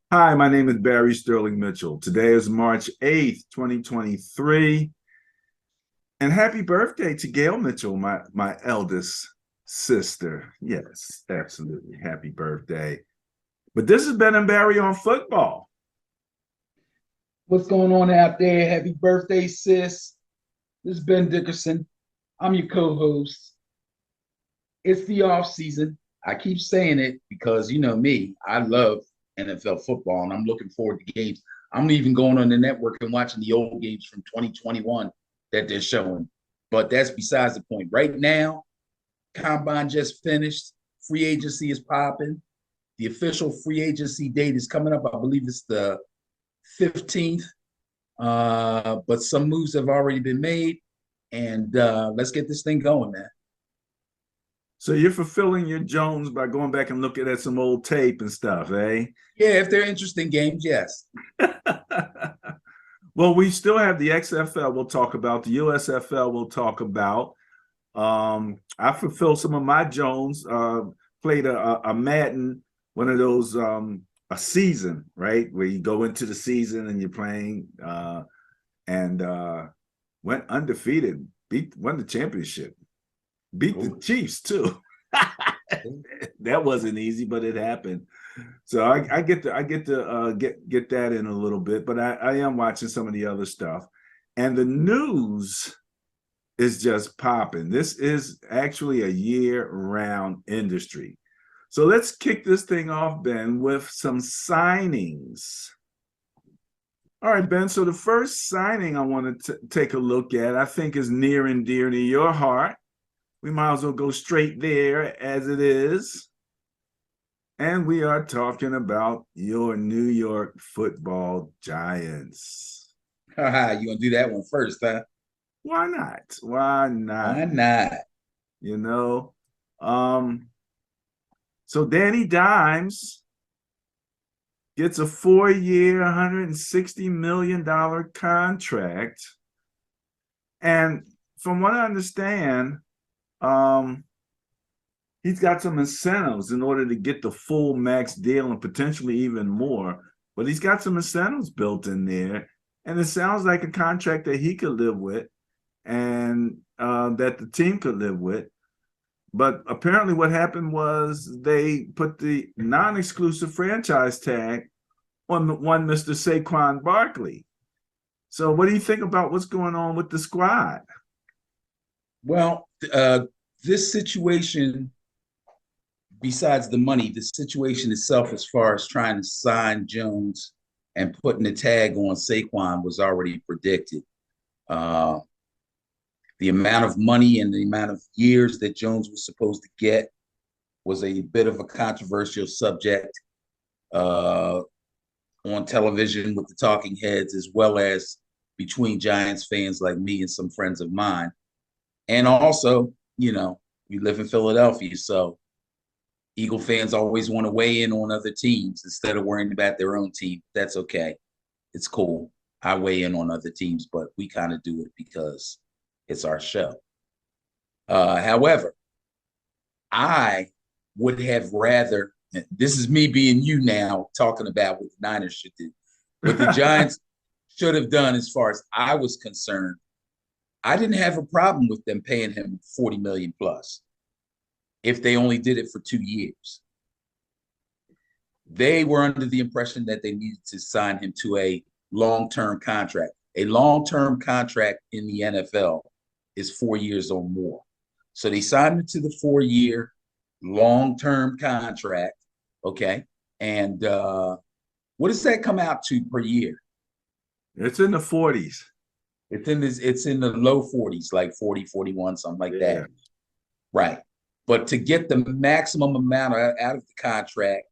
Hi, my name is Barry Sterling Mitchell. Today is March 8th, 2023. And happy birthday to Gail Mitchell, my eldest sister. Yes, absolutely. Happy birthday. But this has been and Barry on football. What's going on out there? Happy birthday, sis. This is Ben Dickerson. I'm your co-host. It's the off season. I keep saying it because you know me, I love NFL football and I'm looking forward to games. I'm even going on the network and watching the old games from 2021 that they're showing. But that's besides the point. Right now, Combine just finished. Free agency is popping. The official free agency date is coming up. I believe it's the 15th. But some moves have already been made, and let's get this thing going, man. So you're fulfilling your Jones by going back and looking at some old tape and stuff, eh? Yeah, if they're interesting games, yes. Well, we still have the XFL we'll talk about, the USFL we'll talk about. I fulfilled some of my Jones, played a Madden, one of those a season, right? Where you go into the season and you're playing and went undefeated, won the championship, beat the Cool. Chiefs too. That wasn't easy, but it happened. So I get that in a little bit, but I am watching some of the other stuff. And the news is just popping. This is actually a year-round industry. So let's kick this thing off, Ben, with some signings. All right, Ben. So the first signing I want to take a look at, I think, is near and dear to your heart. We might as well go straight there as it is. And we are talking about your New York Football Giants. You gonna do that one first, huh? Why not? Why not? Why not? You know, um, so Danny Dimes gets a 4-year, $160 million contract. And from what I understand, um, he's got some incentives in order to get the full max deal and potentially even more. But he's got some incentives built in there. And it sounds like a contract that he could live with and that the team could live with. But apparently, what happened was they put the non-exclusive franchise tag on one Mr. Saquon Barkley. So, what do you think about what's going on with the squad? Well, this situation, besides the money, the situation itself, as far as trying to sign Jones and putting the tag on Saquon, was already predicted. Uh, the amount of money and the amount of years that Jones was supposed to get was a bit of a controversial subject uh, on television with the talking heads, as well as between Giants fans like me and some friends of mine. And also, you know, we live in Philadelphia, so Eagle fans always want to weigh in on other teams instead of worrying about their own team. That's okay. It's cool. I weigh in on other teams, but we kind of do it because it's our show. However, I would have rather, this is me being you now talking about what the Niners should do. What the Giants should have done, as far as I was concerned, I didn't have a problem with them paying him 40 million plus if they only did it for 2 years. They were under the impression that they needed to sign him to a long-term contract. A long-term contract in the NFL is 4 years or more. So they signed him to the 4-year long-term contract. Okay. And what does that come out to per year? It's in the 40s. It's in the low 40s, like 40, 41, something like Yeah. that. Right. But to get the maximum amount out of the contract,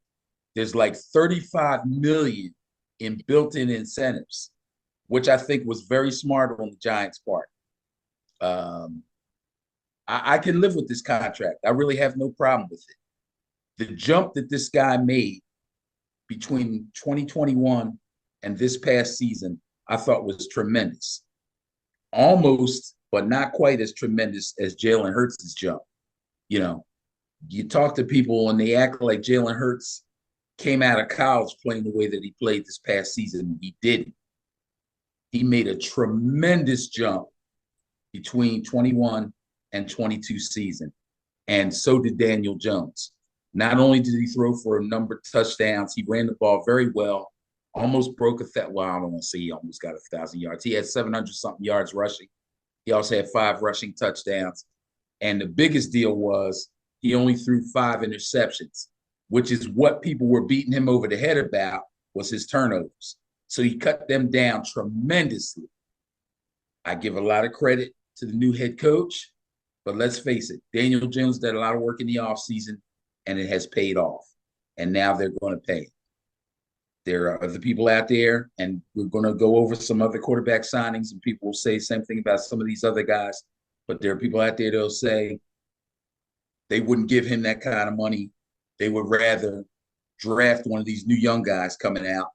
there's like 35 million in built-in incentives, which I think was very smart on the Giants' part. Um, I can live with this contract. I really have no problem with it. The jump that this guy made between 2021 and this past season, I thought was tremendous. Almost, but not quite as tremendous as Jalen Hurts' jump. You know, you talk to people and they act like Jalen Hurts came out of college playing the way that he played this past season. He didn't. He made a tremendous jump between 21 and 22 season. And so did Daniel Jones. Not only did he throw for a number of touchdowns, he ran the ball very well, almost broke well, I don't want to say he almost got 1,000 yards. He had 700-something yards rushing. He also had 5 rushing touchdowns. And the biggest deal was he only threw 5 interceptions, which is what people were beating him over the head about, was his turnovers. So he cut them down tremendously. I give a lot of credit to the new head coach, but let's face it, Daniel Jones did a lot of work in the offseason, and it has paid off. And now they're going to pay. There are other people out there, and we're going to go over some other quarterback signings, and people will say the same thing about some of these other guys. But there are people out there that'll say they wouldn't give him that kind of money. They would rather draft one of these new young guys coming out,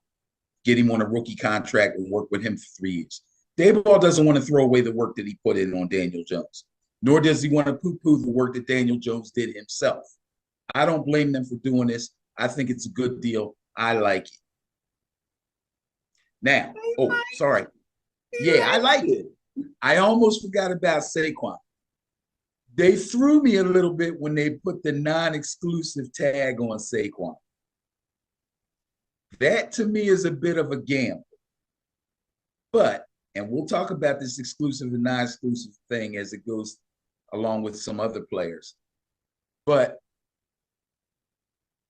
get him on a rookie contract, and work with him for 3 years. Daboll doesn't want to throw away the work that he put in on Daniel Jones, nor does he want to poo-poo the work that Daniel Jones did himself. I don't blame them for doing this. I think it's a good deal. I like it. Now, sorry. Yeah, I like it. I almost forgot about Saquon. They threw me a little bit when they put the non-exclusive tag on Saquon. That, to me, is a bit of a gamble. But, and we'll talk about this exclusive and non-exclusive thing as it goes along with some other players. But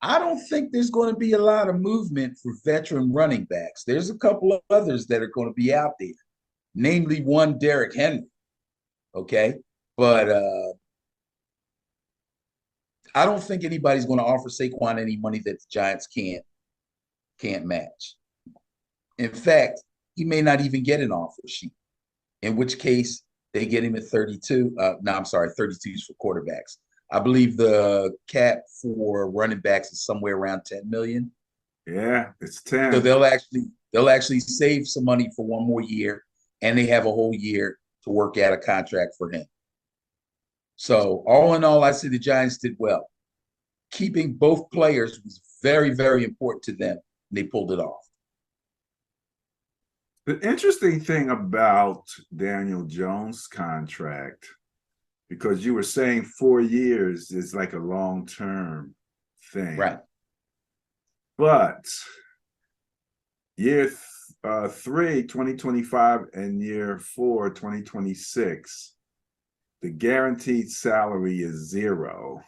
I don't think there's going to be a lot of movement for veteran running backs. There's a couple of others that are going to be out there, namely one Derrick Henry. Okay. But I don't think anybody's going to offer Saquon any money that the Giants can't match. In fact, he may not even get an offer sheet, in which case they get him at 32. 32s for quarterbacks. I believe the cap for running backs is somewhere around 10 million. Yeah, it's 10. So they'll actually save some money for one more year, and they have a whole year to work out a contract for him. So all in all, I say the Giants did well. Keeping both players was very, very important to them, and they pulled it off. The interesting thing about Daniel Jones' contract, because you were saying 4 years is like a long-term thing. Right. But year 3, 2025, and year 4, 2026, the guaranteed salary is 0.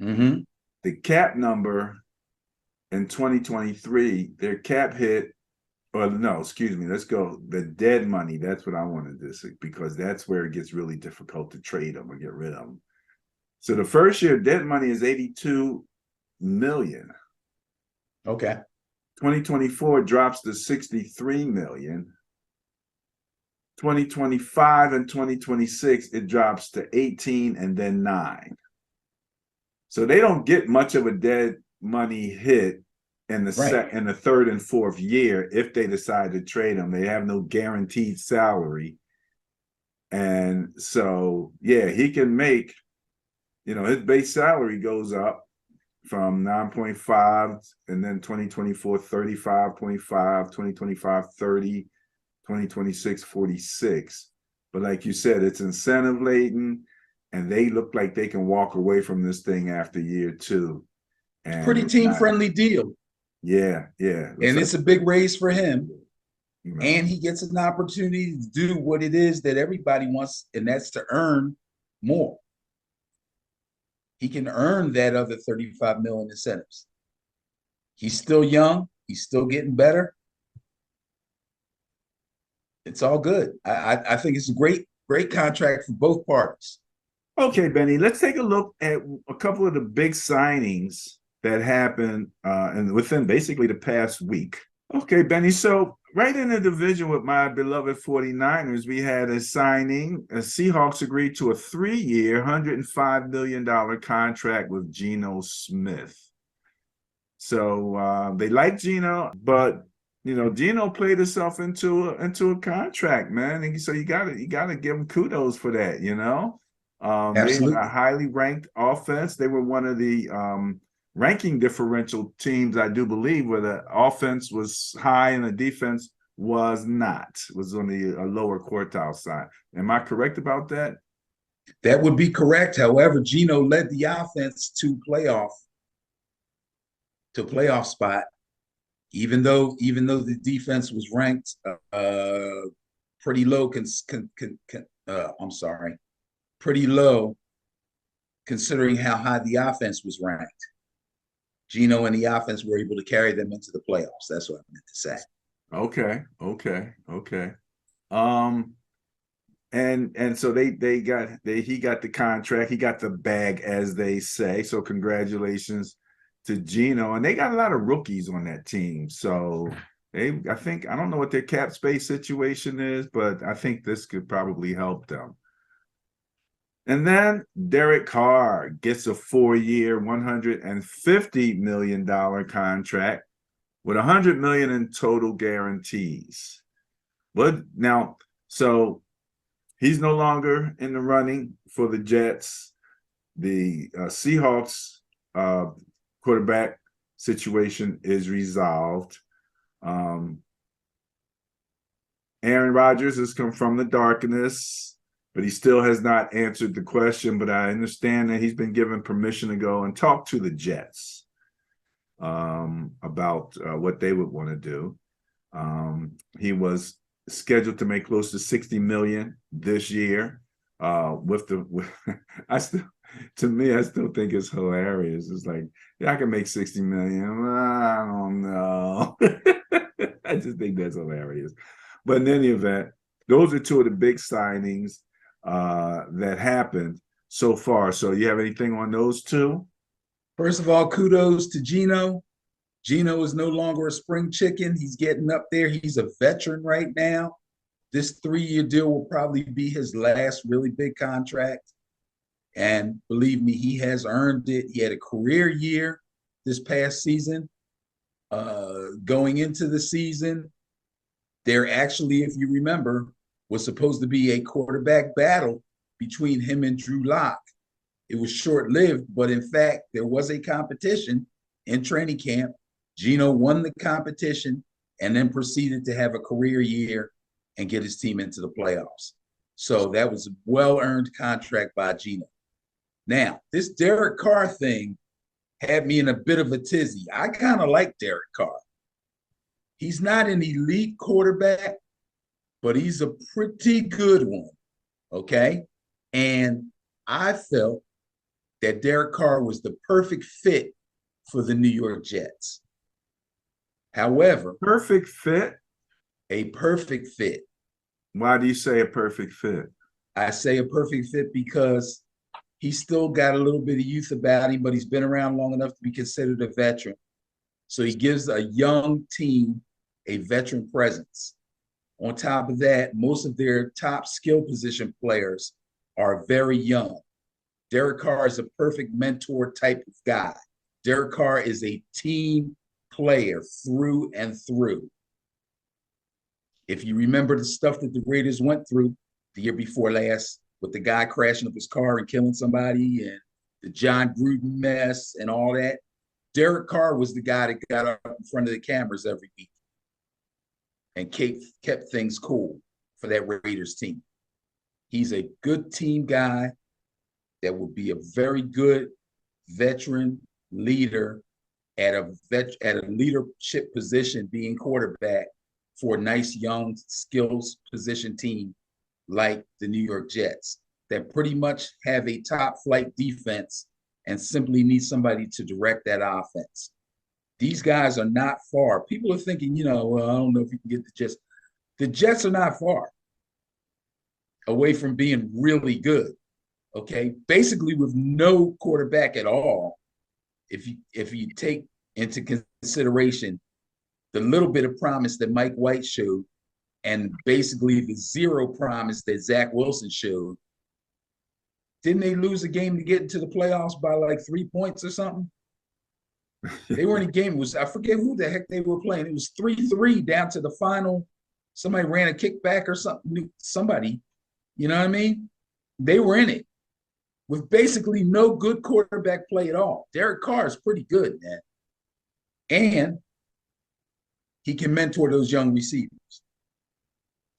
Mm-hmm. The cap number in 2023, their cap hit, or no, excuse me, let's go. The dead money, that's what I wanted to say, because that's where it gets really difficult to trade them or get rid of them. So the first year dead money is 82 million. Okay. 2024 drops to 63 million. 2025 and 2026, it drops to 18 and then 9. So they don't get much of a dead money hit in the in the 3rd and 4th year if they decide to trade them. They have no guaranteed salary. And so, yeah, he can make, his base salary goes up from 9.5, and then 2024, 35.5, 2025, 30, 2026, 46. But like you said, it's incentive laden, and they look like they can walk away from this thing after year 2. And pretty team-friendly deal. Yeah. And it's a big raise for him. And he gets an opportunity to do what it is that everybody wants, and that's to earn more. He can earn that other 35 million incentives. He's still young. He's still getting better. It's all good. I think it's a great contract for both parties. Okay, Benny, let's take a look at a couple of the big signings that happened and within basically the past week. Okay, Benny, so right in the division with my beloved 49ers, we had a signing. Seahawks agreed to a 3-year, $105 million contract with Geno Smith. So they like Geno, but Geno played himself into a contract, man. And so you gotta give him kudos for that, They had a highly ranked offense. They were one of the ranking differential teams, I do believe, where the offense was high and the defense was not, was on the lower quartile side. Am I correct about that? That would be correct. However, Geno led the offense to playoff spot, even though the defense was ranked pretty low. Pretty low considering how high the offense was ranked. Geno and the offense were able to carry them into the playoffs. That's what I meant to say. Okay. And so he got the contract, he got the bag, as they say. So congratulations to Geno. And they got a lot of rookies on that team. So I don't know what their cap space situation is, but I think this could probably help them. And then Derek Carr gets a 4-year, $150 million contract with $100 million in total guarantees. But now, so he's no longer in the running for the Jets. The Seahawks quarterback situation is resolved. Aaron Rodgers has come from the darkness, but he still has not answered the question. But I understand that he's been given permission to go and talk to the Jets about what they would want to do. He was scheduled to make close to $60 million this year. I still think it's hilarious. It's like, yeah, I can make $60 million. I don't know. I just think that's hilarious. But in any event, those are two of the big signings that happened so far. So you have anything on those two? First of all, kudos to Geno. Geno is no longer a spring chicken. He's getting up there. He's a veteran right now. This 3-year deal will probably be his last really big contract. And believe me, he has earned it. He had a career year this past season. Going into the season, there actually, if you remember, was supposed to be a quarterback battle between him and Drew Lock. It was short-lived, but in fact, there was a competition in training camp. Geno won the competition and then proceeded to have a career year and get his team into the playoffs. So that was a well-earned contract by Geno. Now, this Derek Carr thing had me in a bit of a tizzy. I kind of like Derek Carr. He's not an elite quarterback, but he's a pretty good one, okay? And I felt that Derek Carr was the perfect fit for the New York Jets. However, Perfect fit? A perfect fit. Why do you say a perfect fit? I say a perfect fit because he's still got a little bit of youth about him, but he's been around long enough to be considered a veteran. So he gives a young team a veteran presence. On top of that, most of their top skill position players are very young. Derek Carr is a perfect mentor type of guy. Derek Carr is a team player through and through. If you remember the stuff that the Raiders went through the year before last with the guy crashing up his car and killing somebody and the John Gruden mess and all that, Derek Carr was the guy that got up in front of the cameras every week and kept things cool for that Raiders team. He's a good team guy that will be a very good veteran leader at a leadership position, being quarterback for a nice young skills position team like the New York Jets that pretty much have a top flight defense and simply need somebody to direct that offense. These guys are not far. People are thinking, well, I don't know if you can get the Jets. The Jets are not far away from being really good. Okay, basically with no quarterback at all. If you take into consideration the little bit of promise that Mike White showed, and basically the zero promise that Zach Wilson showed, didn't they lose a game to get into the playoffs by like 3 points or something? They were in a game. I forget who the heck they were playing. It was 3-3 down to the final. Somebody ran a kickback or something. Somebody, you know what I mean? They were in it. with basically no good quarterback play at all. Derek Carr is pretty good, man. And he can mentor those young receivers.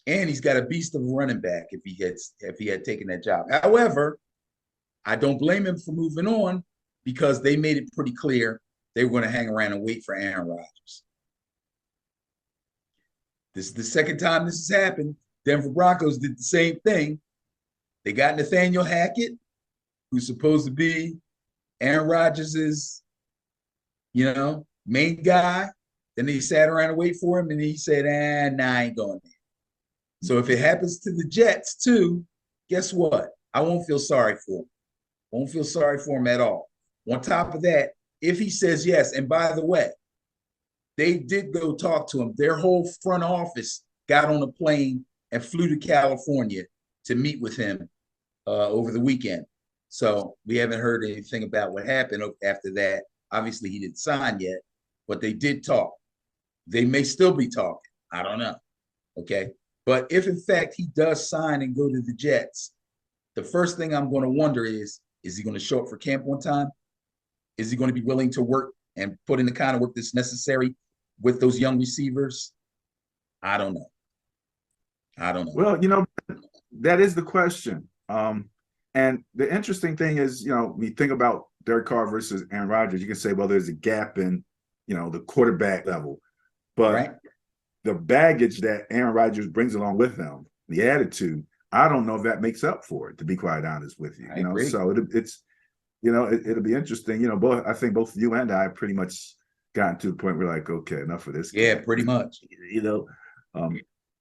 And he's got a beast of a running back if he had taken that job. However, I don't blame him for moving on because they made it pretty clear they were going to hang around and wait for Aaron Rodgers. This is the second time this has happened. Denver Broncos did the same thing. They got Nathaniel Hackett, who's supposed to be Aaron Rodgers' main guy. Then they sat around and wait for him, and he said, nah, I ain't going there. So if it happens to the Jets too, guess what? I won't feel sorry for him. Won't feel sorry for him at all. On top of that, if he says yes, and by the way, they did go talk to him. Their whole front office got on a plane and flew to California to meet with him over the weekend. So we haven't heard anything about what happened after that. Obviously, he didn't sign yet, but they did talk. They may still be talking. I don't know. Okay. But if, in fact, he does sign and go to the Jets, the first thing I'm going to wonder is he going to show up for camp on time? Is he going to be willing to work and put in the kind of work that's necessary with those young receivers? I don't know. Well, that is the question. And the interesting thing is, when you think about Derek Carr versus Aaron Rodgers, you can say, well, there's a gap in, the quarterback level. But right. The baggage that Aaron Rodgers brings along with him, the attitude, I don't know if that makes up for it, to be quite honest with you. I agree. So it'll be interesting. I think both you and I pretty much gotten to the point where like, okay, enough of this. Yeah, pretty much.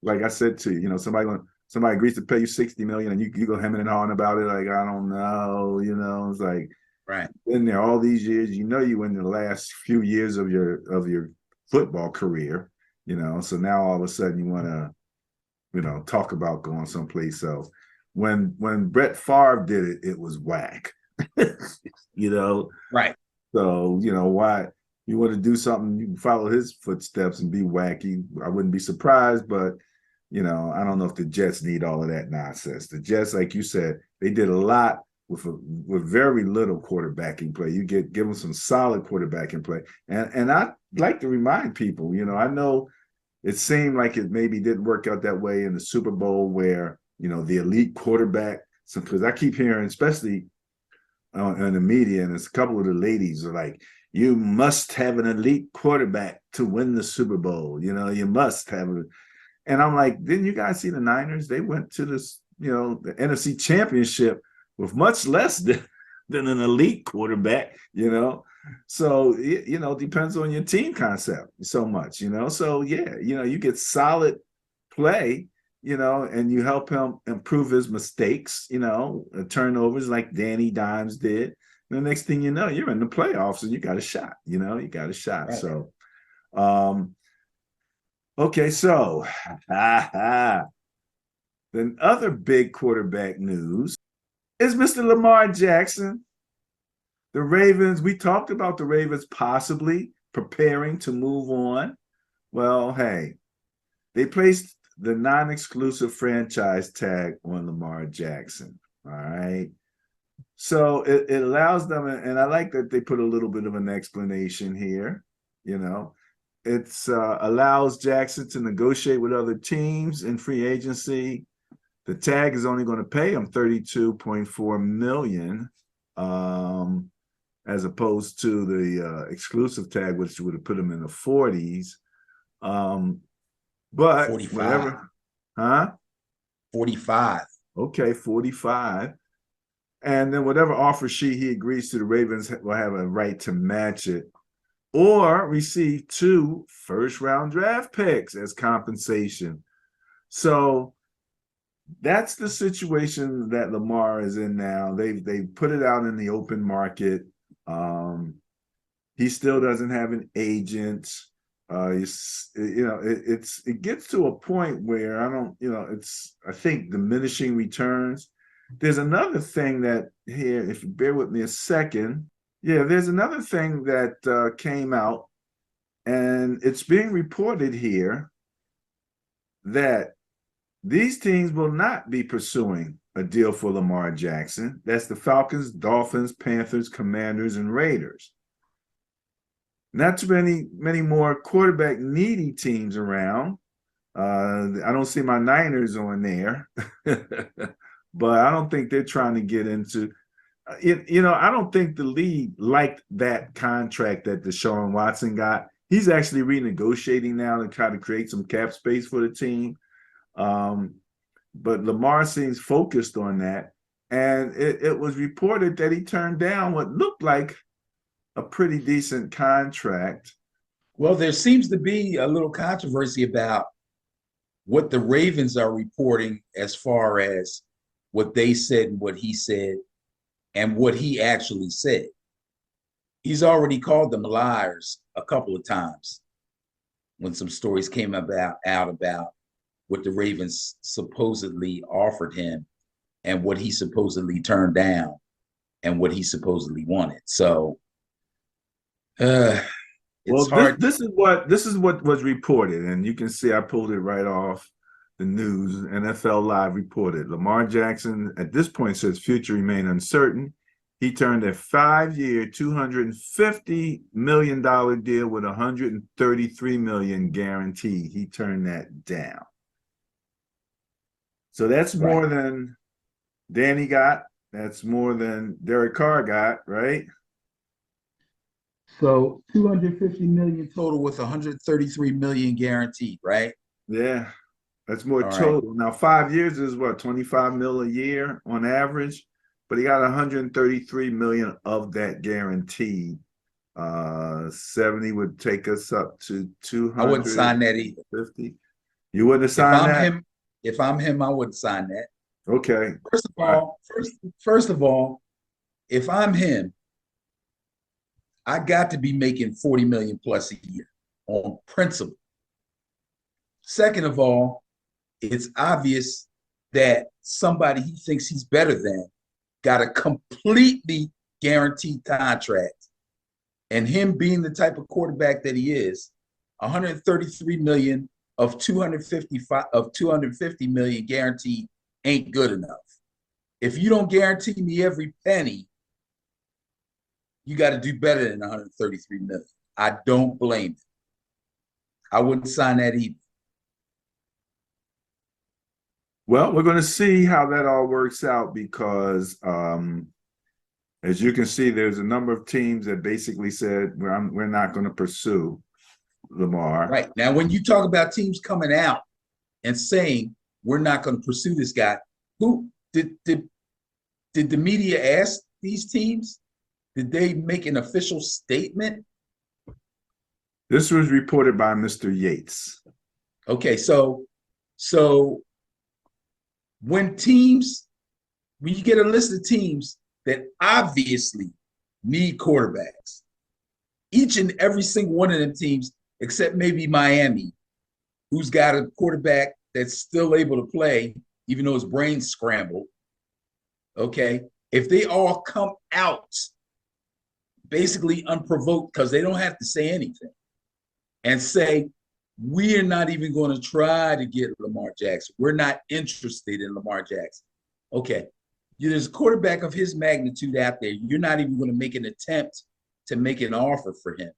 Like I said to you, somebody agrees to pay you $60 million and you go hemming and hawing about it. Like, I don't know, it's like, right. Been there all these years, you in the last few years of your football career, so now all of a sudden you want to, talk about going someplace else. When Brett Favre did it, it was whack, Right. So, why you want to do something, you can follow his footsteps and be wacky. I wouldn't be surprised, but I don't know if the Jets need all of that nonsense. The Jets, like you said, they did a lot with very little quarterbacking play. You give them some solid quarterbacking play. And I like to remind people, I know it seemed like it maybe didn't work out that way in the Super Bowl where, the elite quarterback, because I keep hearing, especially in the media, and it's a couple of the ladies are like, you must have an elite quarterback to win the Super Bowl. You must have it. And I'm like, didn't you guys see the Niners? They went to this, the NFC Championship with much less than an elite quarterback, So, it depends on your team concept so much, So, yeah, you get solid play, and you help him improve his mistakes, turnovers like Danny Dimes did. And the next thing you know, you're in the playoffs and you got a shot, you got a shot. Right. So, okay, so then other big quarterback news is Mr. Lamar Jackson. The Ravens, we talked about the Ravens possibly preparing to move on. Well, hey, they placed the non-exclusive franchise tag on Lamar Jackson, all right? So it allows them, and I like that they put a little bit of an explanation here, It's allows Jackson to negotiate with other teams in free agency. The tag is only going to pay him $32.4 million, as opposed to the exclusive tag, which would have put him in the 40s. But 45. Whatever, huh? 45. Okay, 45. And then whatever offer sheet he agrees to, the Ravens will have a right to match it or receive 2 first-round draft picks as compensation. So that's the situation that Lamar is in now. They put it out in the open market. He still doesn't have an agent. It gets to a point where I think diminishing returns. There's another thing that here, if you bear with me a second. Yeah, there's another thing that came out, and it's being reported here that these teams will not be pursuing a deal for Lamar Jackson. That's the Falcons, Dolphins, Panthers, Commanders, and Raiders. Not too many more quarterback needy teams around. I don't see my Niners on there, but I don't think they're trying to get into it. I don't think the league liked that contract that Deshaun Watson got. He's actually renegotiating now to try to create some cap space for the team. But Lamar seems focused on that. And it was reported that he turned down what looked like a pretty decent contract. Well, there seems to be a little controversy about what the Ravens are reporting as far as what they said and what he said and what he actually said. He's already called them liars a couple of times when some stories came out about what the Ravens supposedly offered him and what he supposedly turned down and what he supposedly wanted. So it's hard. This is what was reported, and you can see I pulled it right off the news. NFL Live reported Lamar Jackson at this point says future remain uncertain. He turned a 5-year, $250 million deal with $133 million guaranteed. He turned that down. So that's more than Danny got. That's more than Derek Carr got, right? So 250 million total with 133 million guaranteed, right? Yeah, that's more total. Now 5 years is what, 25 mil a year on average, but he got 133 million of that guaranteed. 70 would take us up to 200. I wouldn't sign that either. 50. You wouldn't have signed that? If I'm him, I wouldn't sign that. Okay. First of all, if I'm him, I got to be making 40 million plus a year on principle. Second of all, it's obvious that somebody he thinks he's better than got a completely guaranteed contract. And him being the type of quarterback that he is, 133 million of 250 million guaranteed ain't good enough. If you don't guarantee me every penny, you got to do better than 133 million. I don't blame him. I wouldn't sign that either. Well, we're going to see how that all works out because, as you can see, there's a number of teams that basically said we're not going to pursue Lamar. Right. Now, when you talk about teams coming out and saying we're not going to pursue this guy, who did the media ask these teams? Did they make an official statement? This was reported by Mr. Yates. Okay, so when you get a list of teams that obviously need quarterbacks, each and every single one of them teams, except maybe Miami, who's got a quarterback that's still able to play, even though his brain's scrambled, okay, if they all come out basically unprovoked because they don't have to say anything and say, we are not even going to try to get Lamar Jackson. We're not interested in Lamar Jackson. Okay, there's a quarterback of his magnitude out there. You're not even going to make an attempt to make an offer for him.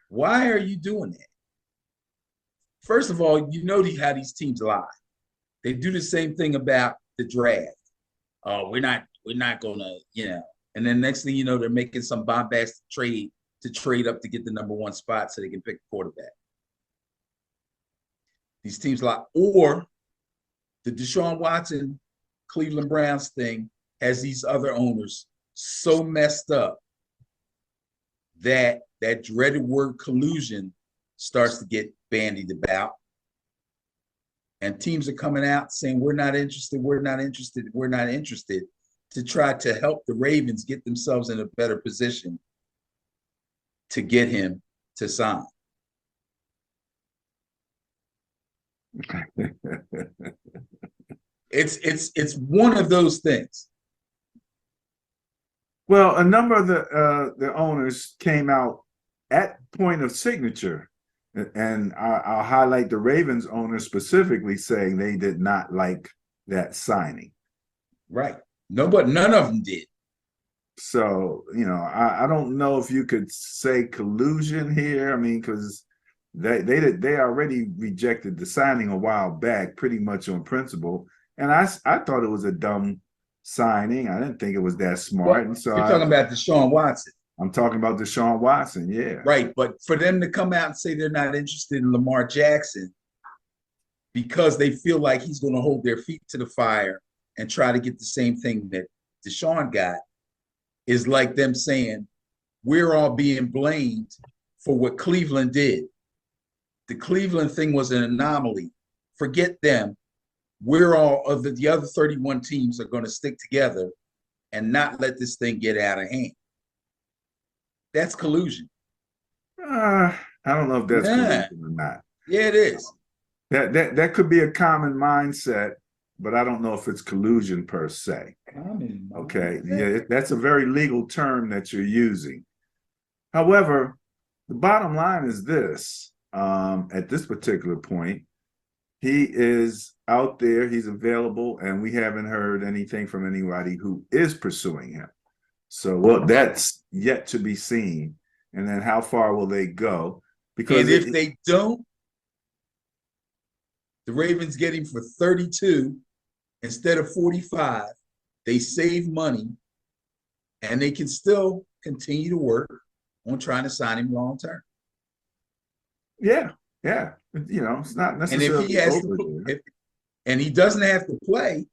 Why are you doing that? First of all, you know how these teams lie. They do the same thing about the draft. Oh, we're not going to, and then next thing you know, they're making some bombastic trade to trade up to get the number one spot so they can pick a quarterback. These teams lie. Or the Deshaun Watson, Cleveland Browns thing has these other owners so messed up that that dreaded word collusion starts to get bandied about. And teams are coming out saying, we're not interested, we're not interested, we're not interested, to try to help the Ravens get themselves in a better position to get him to sign. It's one of those things. Well, a number of the owners came out at point of signature, and I'll highlight the Ravens owners specifically saying they did not like that signing. Right. Nobody, none of them did. So, I don't know if you could say collusion here. I mean, because they already rejected the signing a while back, pretty much on principle. And I thought it was a dumb signing. I didn't think it was that smart. Well, And so you're talking about Deshaun Watson. I'm talking about Deshaun Watson. Yeah. Right. But for them to come out and say they're not interested in Lamar Jackson because they feel like he's going to hold their feet to the fire and try to get the same thing that Deshaun got is like them saying, we're all being blamed for what Cleveland did. The Cleveland thing was an anomaly. Forget them. We're all of the other 31 teams are going to stick together and not let this thing get out of hand. That's collusion. I don't know if that's collusion or not. Yeah, it is. That could be a common mindset, but I don't know if it's collusion per se. Okay. Yeah, that's a very legal term that you're using. However, the bottom line is this. At this particular point, he is out there, he's available, and we haven't heard anything from anybody who is pursuing him. So, well, that's yet to be seen. And then how far will they go? Because if they don't, the Ravens get him for 32 instead of 45. They save money, and they can still continue to work on trying to sign him long term. Yeah. It's not necessarily. And if he has to, and he doesn't have to play,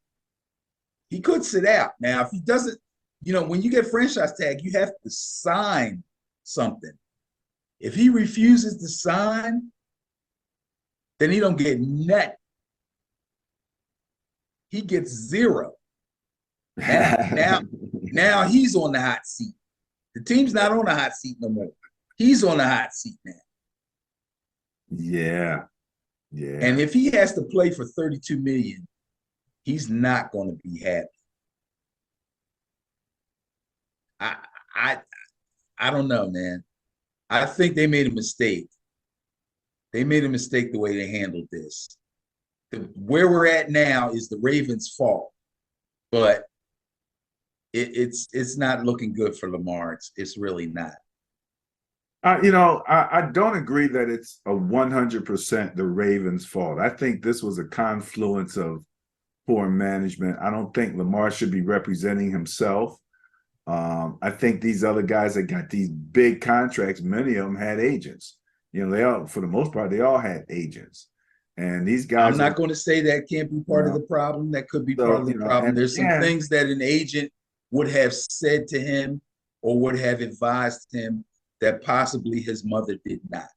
he could sit out. Now, if he doesn't, when you get franchise tag, you have to sign something. If he refuses to sign, then he don't get net. He gets zero. Now he's on the hot seat. The team's not on the hot seat no more. He's on the hot seat now. Yeah. And if he has to play for 32 million, he's not going to be happy. I don't know, man. I think they made a mistake. They made a mistake the way they handled this. Where we're at now is the Ravens' fault, but it's not looking good for Lamar. It's really not. I don't agree that it's 100% the Ravens' fault. I think this was a confluence of poor management. I don't think Lamar should be representing himself. I think these other guys that got these big contracts, many of them had agents. They all, for the most part, they all had agents. And these guys. I'm not going to say that can't be part of the problem. That could be part of the problem. There's some things that an agent would have said to him or would have advised him that possibly his mother did not.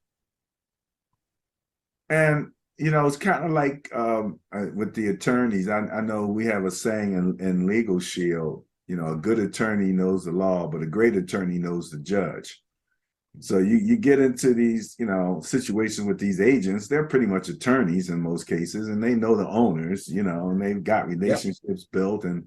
And, it's kind of like with the attorneys. I know we have a saying in Legal Shield, a good attorney knows the law, but a great attorney knows the judge. So you get into these, situations with these agents. They're pretty much attorneys in most cases, and they know the owners, and they've got relationships built, and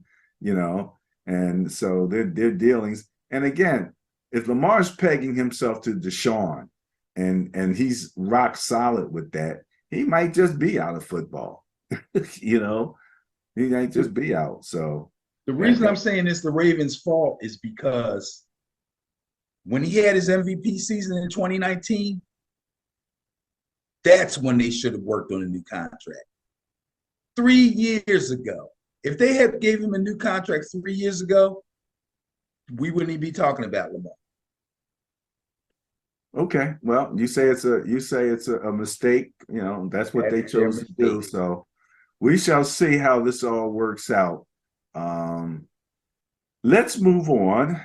and so their dealings. And again, if Lamar's pegging himself to Deshaun, and he's rock solid with that, he might just be out of football. He might just be out. So the reason I'm saying it's the Ravens' fault is because when he had his MVP season in 2019, that's when they should have worked on a new contract. 3 years ago. If they had gave him a new contract 3 years ago, we wouldn't even be talking about Lamar. Okay. Well, you say it's a mistake. That's what they chose to do. So we shall see how this all works out. Let's move on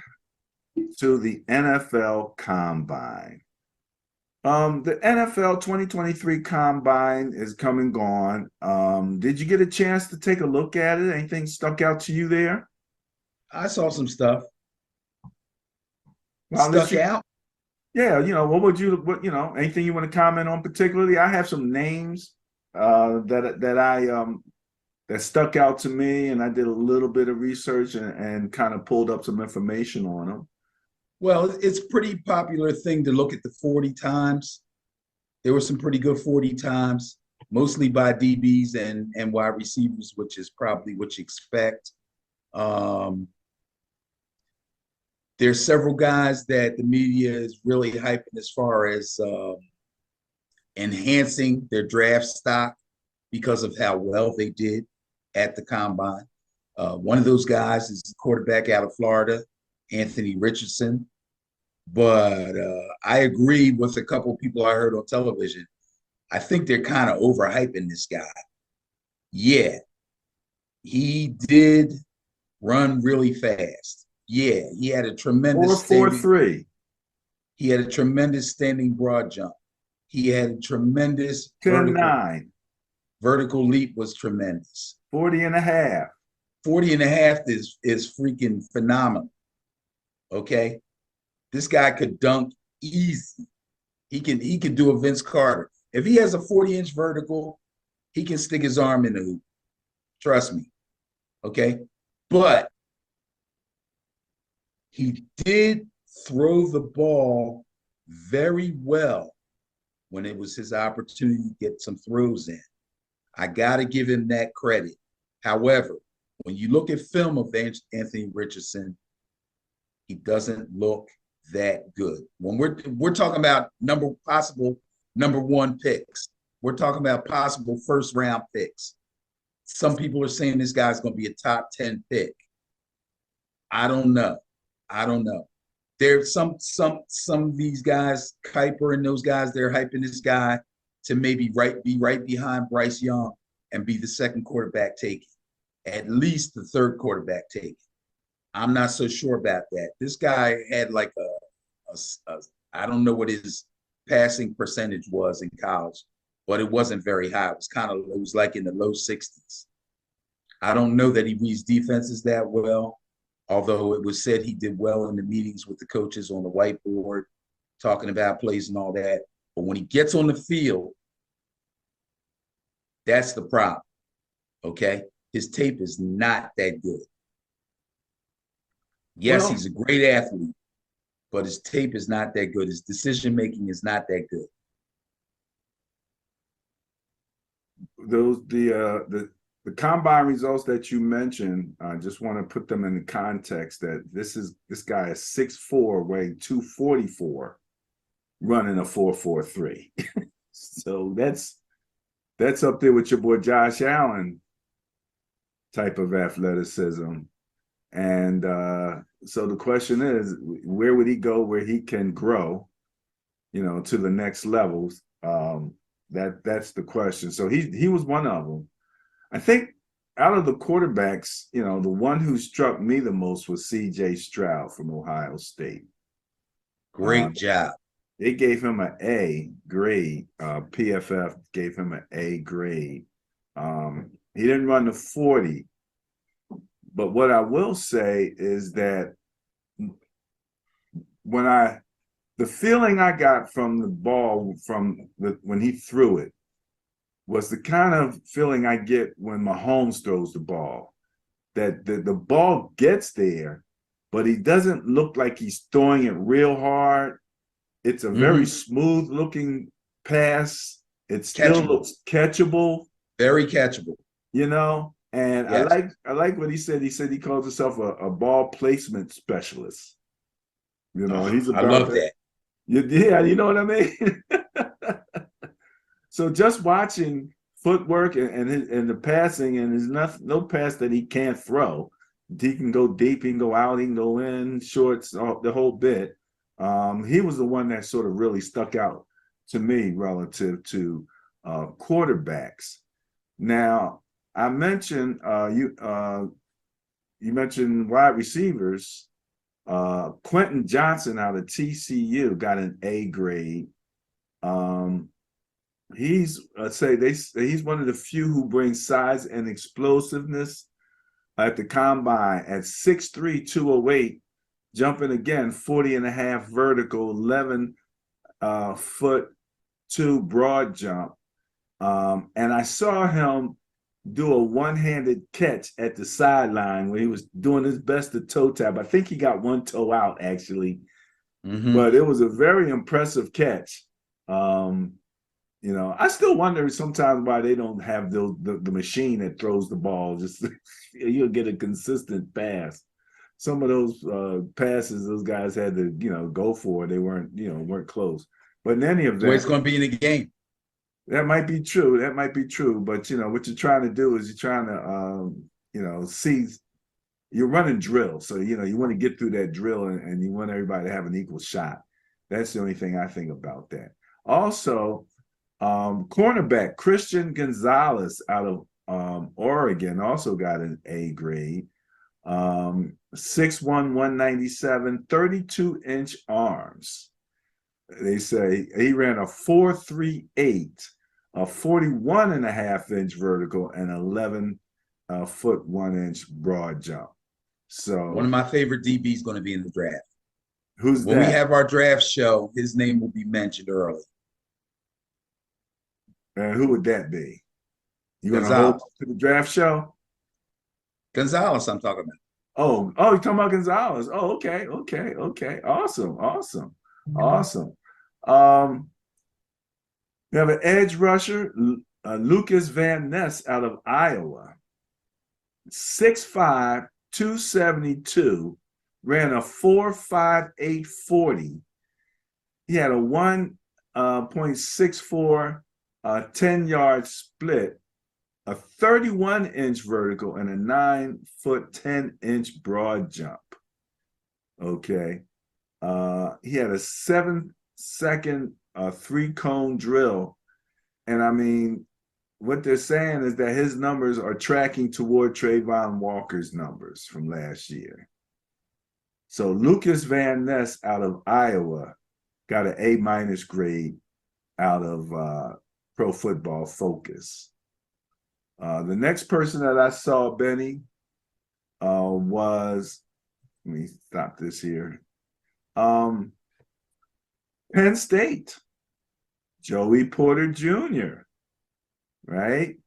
to the NFL Combine. The NFL 2023 Combine is come and gone. Did you get a chance to take a look at it? Anything stuck out to you there? I saw some stuff. Well, stuck out? Yeah, anything you want to comment on particularly? I have some names that stuck out to me, and I did a little bit of research and kind of pulled up some information on them. Well, it's a pretty popular thing to look at the 40 times. There were some pretty good 40 times, mostly by DBs and wide receivers, which is probably what you expect. Um, there's several guys that the media is really hyping as far as enhancing their draft stock because of how well they did at the combine. One of those guys is the quarterback out of Florida, Anthony Richardson. But I agree with a couple of people I heard on television. I think they're kind of overhyping this guy. Yeah, he did run really fast. Yeah, he had a tremendous standing. 4.43. He had a tremendous standing broad jump. He had a tremendous 10.9. vertical leap was tremendous. 40 and a half. 40 and a half is freaking phenomenal. Okay. This guy could dunk easy. He can do a Vince Carter. If he has a 40-inch vertical, he can stick his arm in the hoop. Trust me. Okay. But he did throw the ball very well when it was his opportunity to get some throws in. I got to give him that credit. However, when you look at film of Anthony Richardson, he doesn't look that good. When we're talking about possible number one picks, we're talking about possible first round picks. Some people are saying this guy's going to be a top 10 pick. I don't know. There's some of these guys, Kuiper and those guys, they're hyping this guy to maybe be right behind Bryce Young and be the second quarterback taken, at least the third quarterback taken. I'm not so sure about that. This guy had like I don't know what his passing percentage was in college, but it wasn't very high. It was like in the low 60s. I don't know that he reads defenses that well, although it was said he did well in the meetings with the coaches on the whiteboard, talking about plays and all that. But when he gets on the field, that's the problem. Okay? His tape is not that good. Yes, he's a great athlete, but his tape is not that good. His decision-making is not that good. The combine results that you mentioned, I just want to put them in the context that this guy is 6'4", weighing 244, running a 4.43. So that's up there with your boy Josh Allen type of athleticism. And so the question is, where would he go where he can grow, to the next levels? That's the question. So he was one of them. I think out of the quarterbacks, the one who struck me the most was C.J. Stroud from Ohio State. Great job. They gave him an A grade. PFF gave him an A grade. He didn't run the 40. But what I will say is that the feeling I got from the ball when he threw it was the kind of feeling I get when Mahomes throws the ball, that the ball gets there, but he doesn't look like he's throwing it real hard. It's a very smooth looking pass. It still looks catchable. Very catchable. And yes. I like what he said. He said he calls himself a ball placement specialist. He's about I love that. Yeah, you know what I mean? So just watching footwork and the passing, and there's no pass that he can't throw. He can go deep, he can go out, he can go in, shorts, the whole bit. He was the one that sort of really stuck out to me relative to quarterbacks. Now, I mentioned you mentioned wide receivers. Quentin Johnson out of TCU got an A grade. He's he's one of the few who brings size and explosiveness at the combine at 6'3", 208, jumping again 40 and a half vertical, 11 foot 2 broad jump. And I saw him do a one-handed catch at the sideline where he was doing his best to toe tap. I think he got one toe out actually, but it was a very impressive catch. You know, I still wonder sometimes why they don't have the machine that throws the ball. Just you'll get a consistent pass. Some of those passes those guys had to, go for. They weren't close. But in any The way it's event, going to be in the game. that might be true. That might be true. But what you're trying to do is you're trying to see you're running drills. So you want to get through that drill and you want everybody to have an equal shot. That's the only thing I think about that. Also, cornerback Christian Gonzalez out of Oregon also got an A grade. 6'1", 197, 32-inch arms. They say he ran a 4.38, a 41.5-inch vertical, and 11-foot 1-inch broad jump. So one of my favorite DBs going to be in the draft. Who's when that? we have our draft show, his name will be mentioned early. And who would that be? You going to Gonzalez. hold to the draft show? Gonzalez, I'm talking about. Oh, you're talking about Gonzalez. Oh, okay. Awesome. We have an edge rusher, Lucas Van Ness out of Iowa. 6'5", 272, ran a 4.58 40. He had a 1.64 10-yard split, a 31-inch vertical, and a 9-foot 10-inch broad jump. Okay. He had a 7-second 3-cone drill. And I mean, what they're saying is that his numbers are tracking toward Trayvon Walker's numbers from last year. So Lucas Van Ness out of Iowa got an A- grade out of Pro Football Focus. The next person that I saw, Benny, was, let me stop this here. Penn State, Joey Porter Jr., right?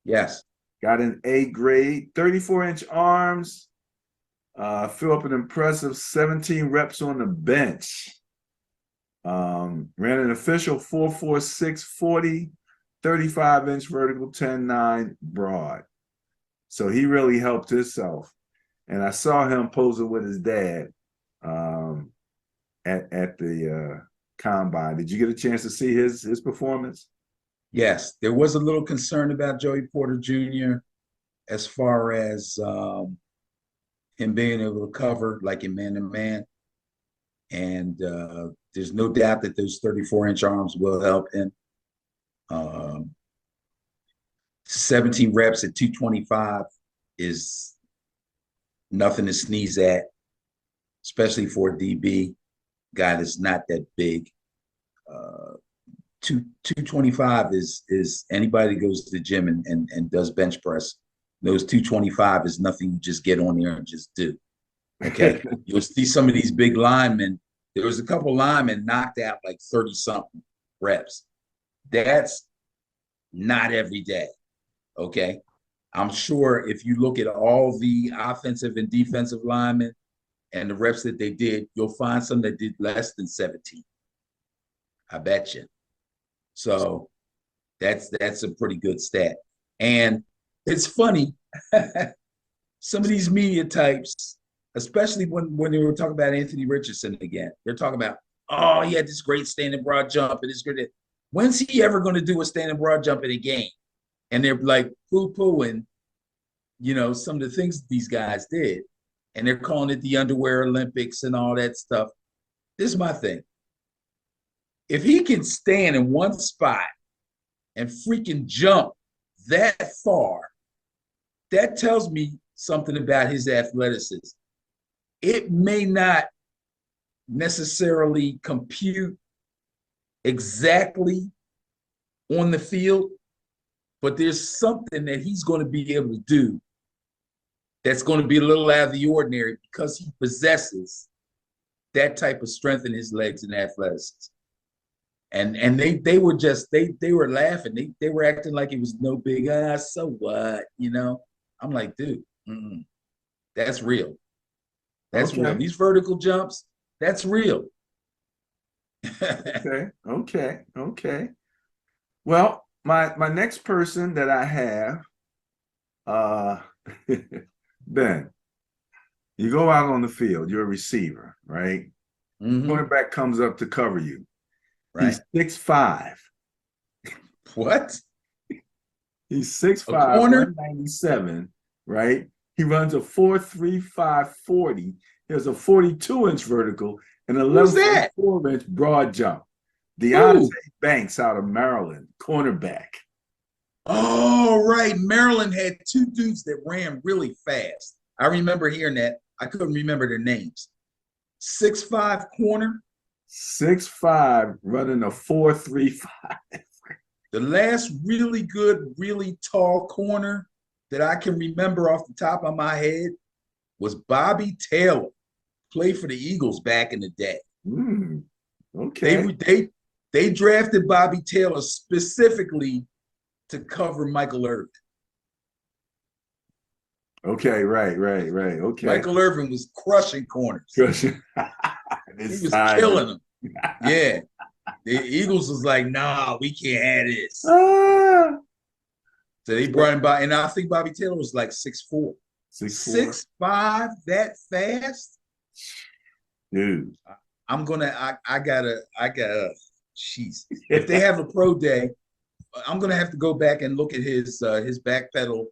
Yes. Got an A grade, 34-inch arms, fill up an impressive 17 reps on the bench. Ran an official 4.46 40, 35-inch vertical, 10.9 broad. So he really helped himself. And I saw him posing with his dad at the combine. Did you get a chance to see his performance? Yes, there was a little concern about Joey Porter Jr. as far as him being able to cover like in man-to-man. And there's no doubt that those 34-inch arms will help him. 17 reps at 225 is nothing to sneeze at, especially for a DB guy that's not that big. 225 is anybody that goes to the gym and does bench press knows 225 is nothing you just get on there and just do. Okay. You'll see some of these big linemen. There was a couple linemen knocked out like 30-something reps. That's not every day. Okay. I'm sure if you look at all the offensive and defensive linemen and the reps that they did, you'll find some that did less than 17. I bet you. So that's a pretty good stat. And it's funny, some of these media types, especially when they were talking about Anthony Richardson again, they're talking about, oh, he had this great standing broad jump and this great. When's he ever going to do a standing broad jump in a game? And they're like poo-pooing, some of the things these guys did. And they're calling it the underwear Olympics and all that stuff. This is my thing. If he can stand in one spot and freaking jump that far, that tells me something about his athleticism. It may not necessarily compute exactly on the field, but there's something that he's going to be able to do that's going to be a little out of the ordinary because he possesses that type of strength in his legs and athleticism. And they were just they were laughing. They were acting like it was no big so what, I'm like, dude, that's real. That's real. These vertical jumps, that's real. Okay. Well, my next person that I have, uh, Ben, you go out on the field, you're a receiver, right? Hmm. Cornerback comes up to cover you. He's Right. 6'5". What? He's A 6'5", corner? 197, right? He runs a 4.35 40. He has a 42-inch vertical and Who's that? 11.4-inch broad jump. Deontay Who? Banks out of Maryland, cornerback. Oh, right. Maryland had two dudes that ran really fast. I remember hearing that. I couldn't remember their names. 6'5" corner. 6'5", running a 4.35. The last really good, really tall corner that I can remember off the top of my head was Bobby Taylor. Played for the Eagles back in the day. They Okay. they they drafted Bobby Taylor specifically to cover Michael Irving. Okay, right. Okay. Michael Irving was crushing corners. He This was time. killing them. Yeah. The Eagles was like, nah, we can't have this. Ah, So they brought him by, and I think Bobby Taylor was like 6'4". 6'4". 6'5", that fast? Dude. I gotta, jeez. If they have a pro day, I'm gonna have to go back and look at his back pedal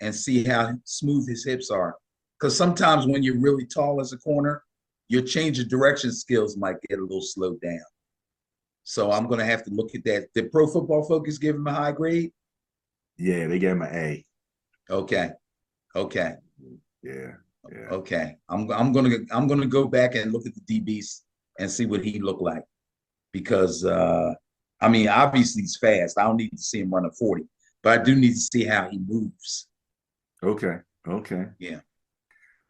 and see how smooth his hips are. Because sometimes when you're really tall as a corner, your change of direction skills might get a little slowed down. So I'm gonna have to look at that. Did Pro Football Focus give him a high grade? Yeah, they gave him an A. Okay, okay, Yeah, yeah. okay. I'm gonna go back and look at the DBs and see what he looked like because I mean obviously he's fast. I don't need to see him run a 40, but I do need to see how he moves. Okay. Okay. Yeah.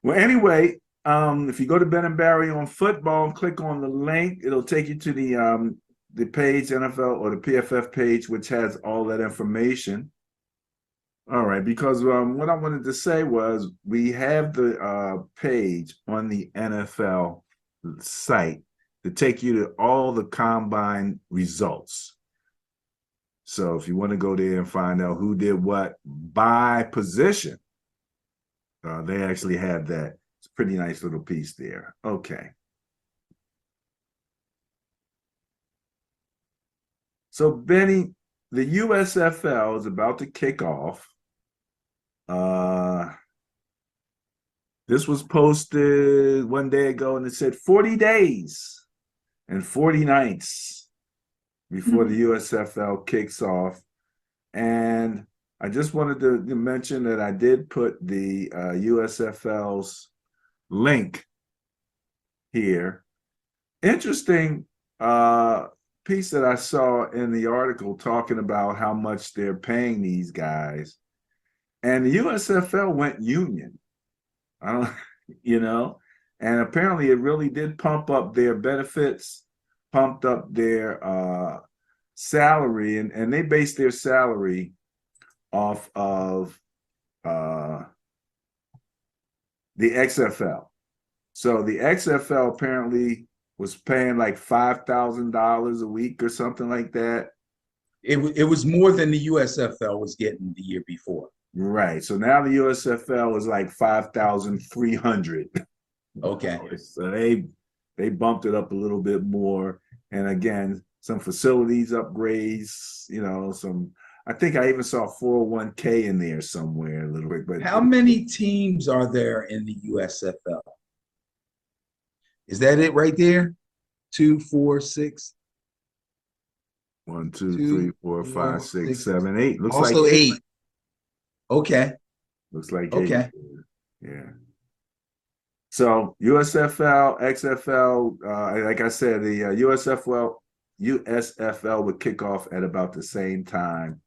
Well, anyway, if you go to Ben and Barry on football and click on the link, it'll take you to the page NFL or the PFF page, which has all that information. All right, because what I wanted to say was we have the page on the NFL site to take you to all the combine results. So if you want to go there and find out who did what by position, they actually have that. It's a pretty nice little piece there. Okay. So Benny, the USFL is about to kick off. This was posted one day ago, and it said 40 days and 40 nights before the USFL kicks off. And I just wanted to mention that I did put the USFL's link here. Interesting piece that I saw in the article talking about how much they're paying these guys. And the USFL went union. I don't, and apparently it really did pump up their benefits, pumped up their salary, and they based their salary off of the XFL. So the XFL apparently was paying like $5,000 a week or something like that. It was more than the USFL was getting the year before. Right. So now the USFL is like 5,300. Okay. So they bumped it up a little bit more. And again, some facilities upgrades, some I think I even saw 401k in there somewhere a little bit. But How many teams are there in the USFL? Is that it right there? 2, 4, 6. 1, 2, 3, Two, 4, 5, four, 6, six. 7, 8. Looks like Also 8. 8. Okay. Looks like 8. Okay. Yeah. So USFL, XFL, like I said, the USFL would kick off at about the same time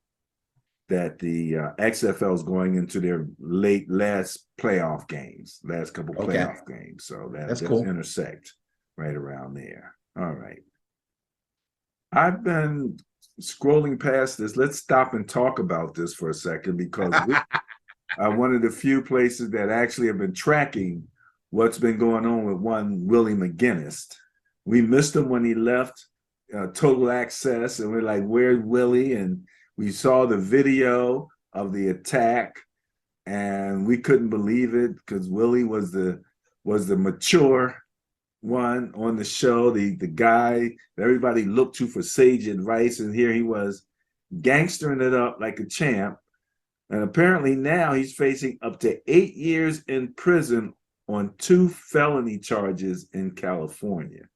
that the XFL is going into their last playoff games, last couple Okay. playoff games. So That's they'll cool. intersect right around there. All right. I've been scrolling past this. Let's stop and talk about this for a second because we are one of the few places that actually have been tracking what's been going on with one Willie McGinest. We missed him when he left total access, and we're like, "Where's Willie?" And we saw the video of the attack, and we couldn't believe it because Willie was the mature one on the show, the guy that everybody looked to for sage advice, and here he was gangstering it up like a champ. And apparently now he's facing up to 8 years in prison on 2 felony charges in California.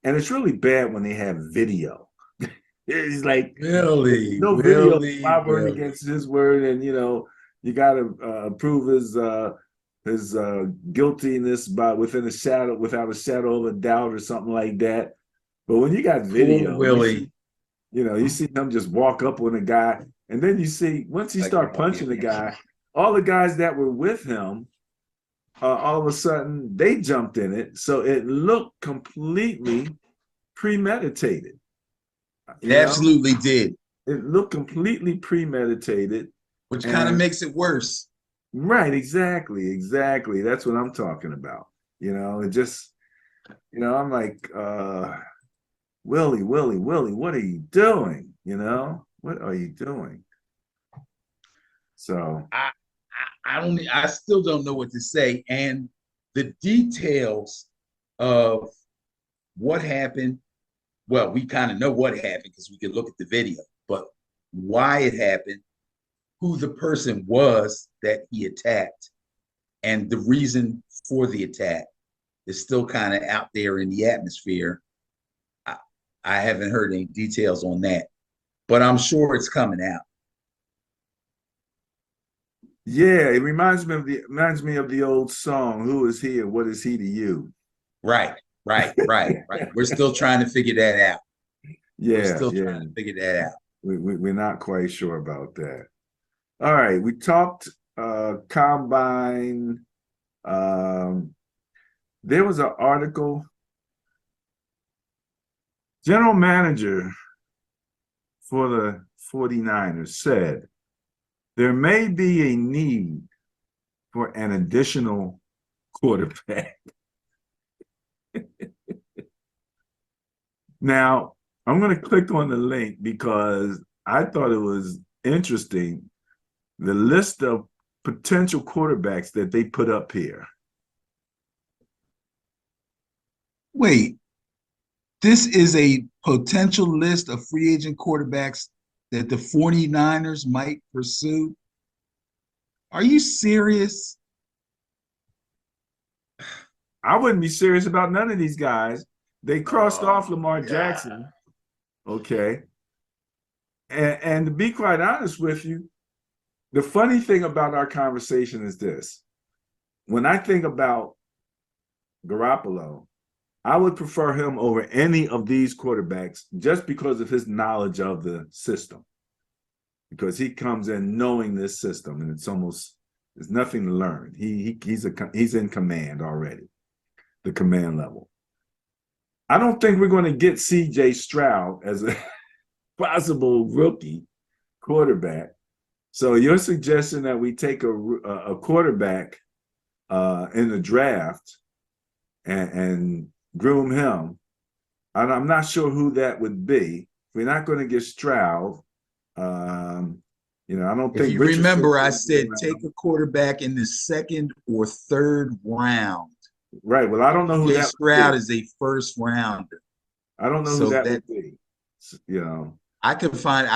And it's really bad when they have video. It's like Really, no video, really, my word really. against his word, and you got to prove his guiltiness by within a shadow, without a shadow of a doubt, or something like that. But when you got Poor video, Willie. you see him just walk up on a guy, and then you see once he start punching the guy, all the guys that were with him, all of a sudden they jumped in it, so it looked completely premeditated. It absolutely did, It looked completely premeditated, which kind of and makes it worse. right, exactly. That's what I'm talking about. It just, I'm like, Willie, what are you doing? What are you doing? So I still don't know what to say. And the details of what happened, well, we kind of know what happened because we could look at the video, but why it happened, who the person was that he attacked, and the reason for the attack is still kind of out there in the atmosphere. I haven't heard any details on that, but I'm sure it's coming out. yeah, it reminds me of the old song, "Who is he and what is he to you?" Right. We're still trying to figure that out. We're Yeah, still yeah. trying to figure that out. We're not quite sure about that. All right, we talked combine. There was an article. General manager for the 49ers said there may be a need for an additional quarterback. Now, I'm going to click on the link because I thought it was interesting, the list of potential quarterbacks that they put up here. Wait, this is a potential list of free agent quarterbacks that the 49ers might pursue? Are you serious? I wouldn't be serious about none of these guys. They crossed off Lamar Jackson. Okay. And to be quite honest with you, the funny thing about our conversation is this. When I think about Garoppolo, I would prefer him over any of these quarterbacks just because of his knowledge of the system. Because he comes in knowing this system, and there's nothing to learn. He's in command already, the command level. I don't think we're going to get C.J. Stroud as a possible rookie quarterback. So your suggestion that we take a quarterback in the draft and groom him, I'm not sure who that would be. We're not going to get Stroud. I don't think. If you remember, I said take a quarterback in the second or third round. Right. Well, I don't know who that Stroud is a first rounder. I don't know who that would be. I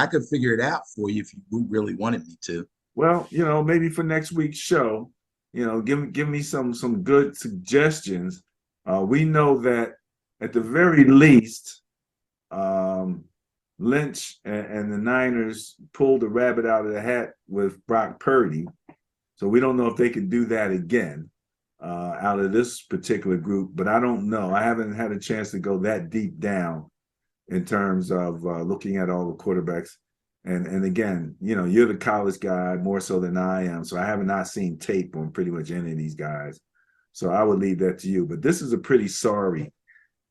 could figure it out for you if you really wanted me to. Well, maybe for next week's show, give me some good suggestions. We know that at the very least, Lynch and the Niners pulled the rabbit out of the hat with Brock Purdy. So we don't know if they can do that again out of this particular group, but I don't know. I haven't had a chance to go that deep down in terms of looking at all the quarterbacks. And again, you're the college guy more so than I am. So I have not seen tape on pretty much any of these guys. So I would leave that to you. But this is a pretty sorry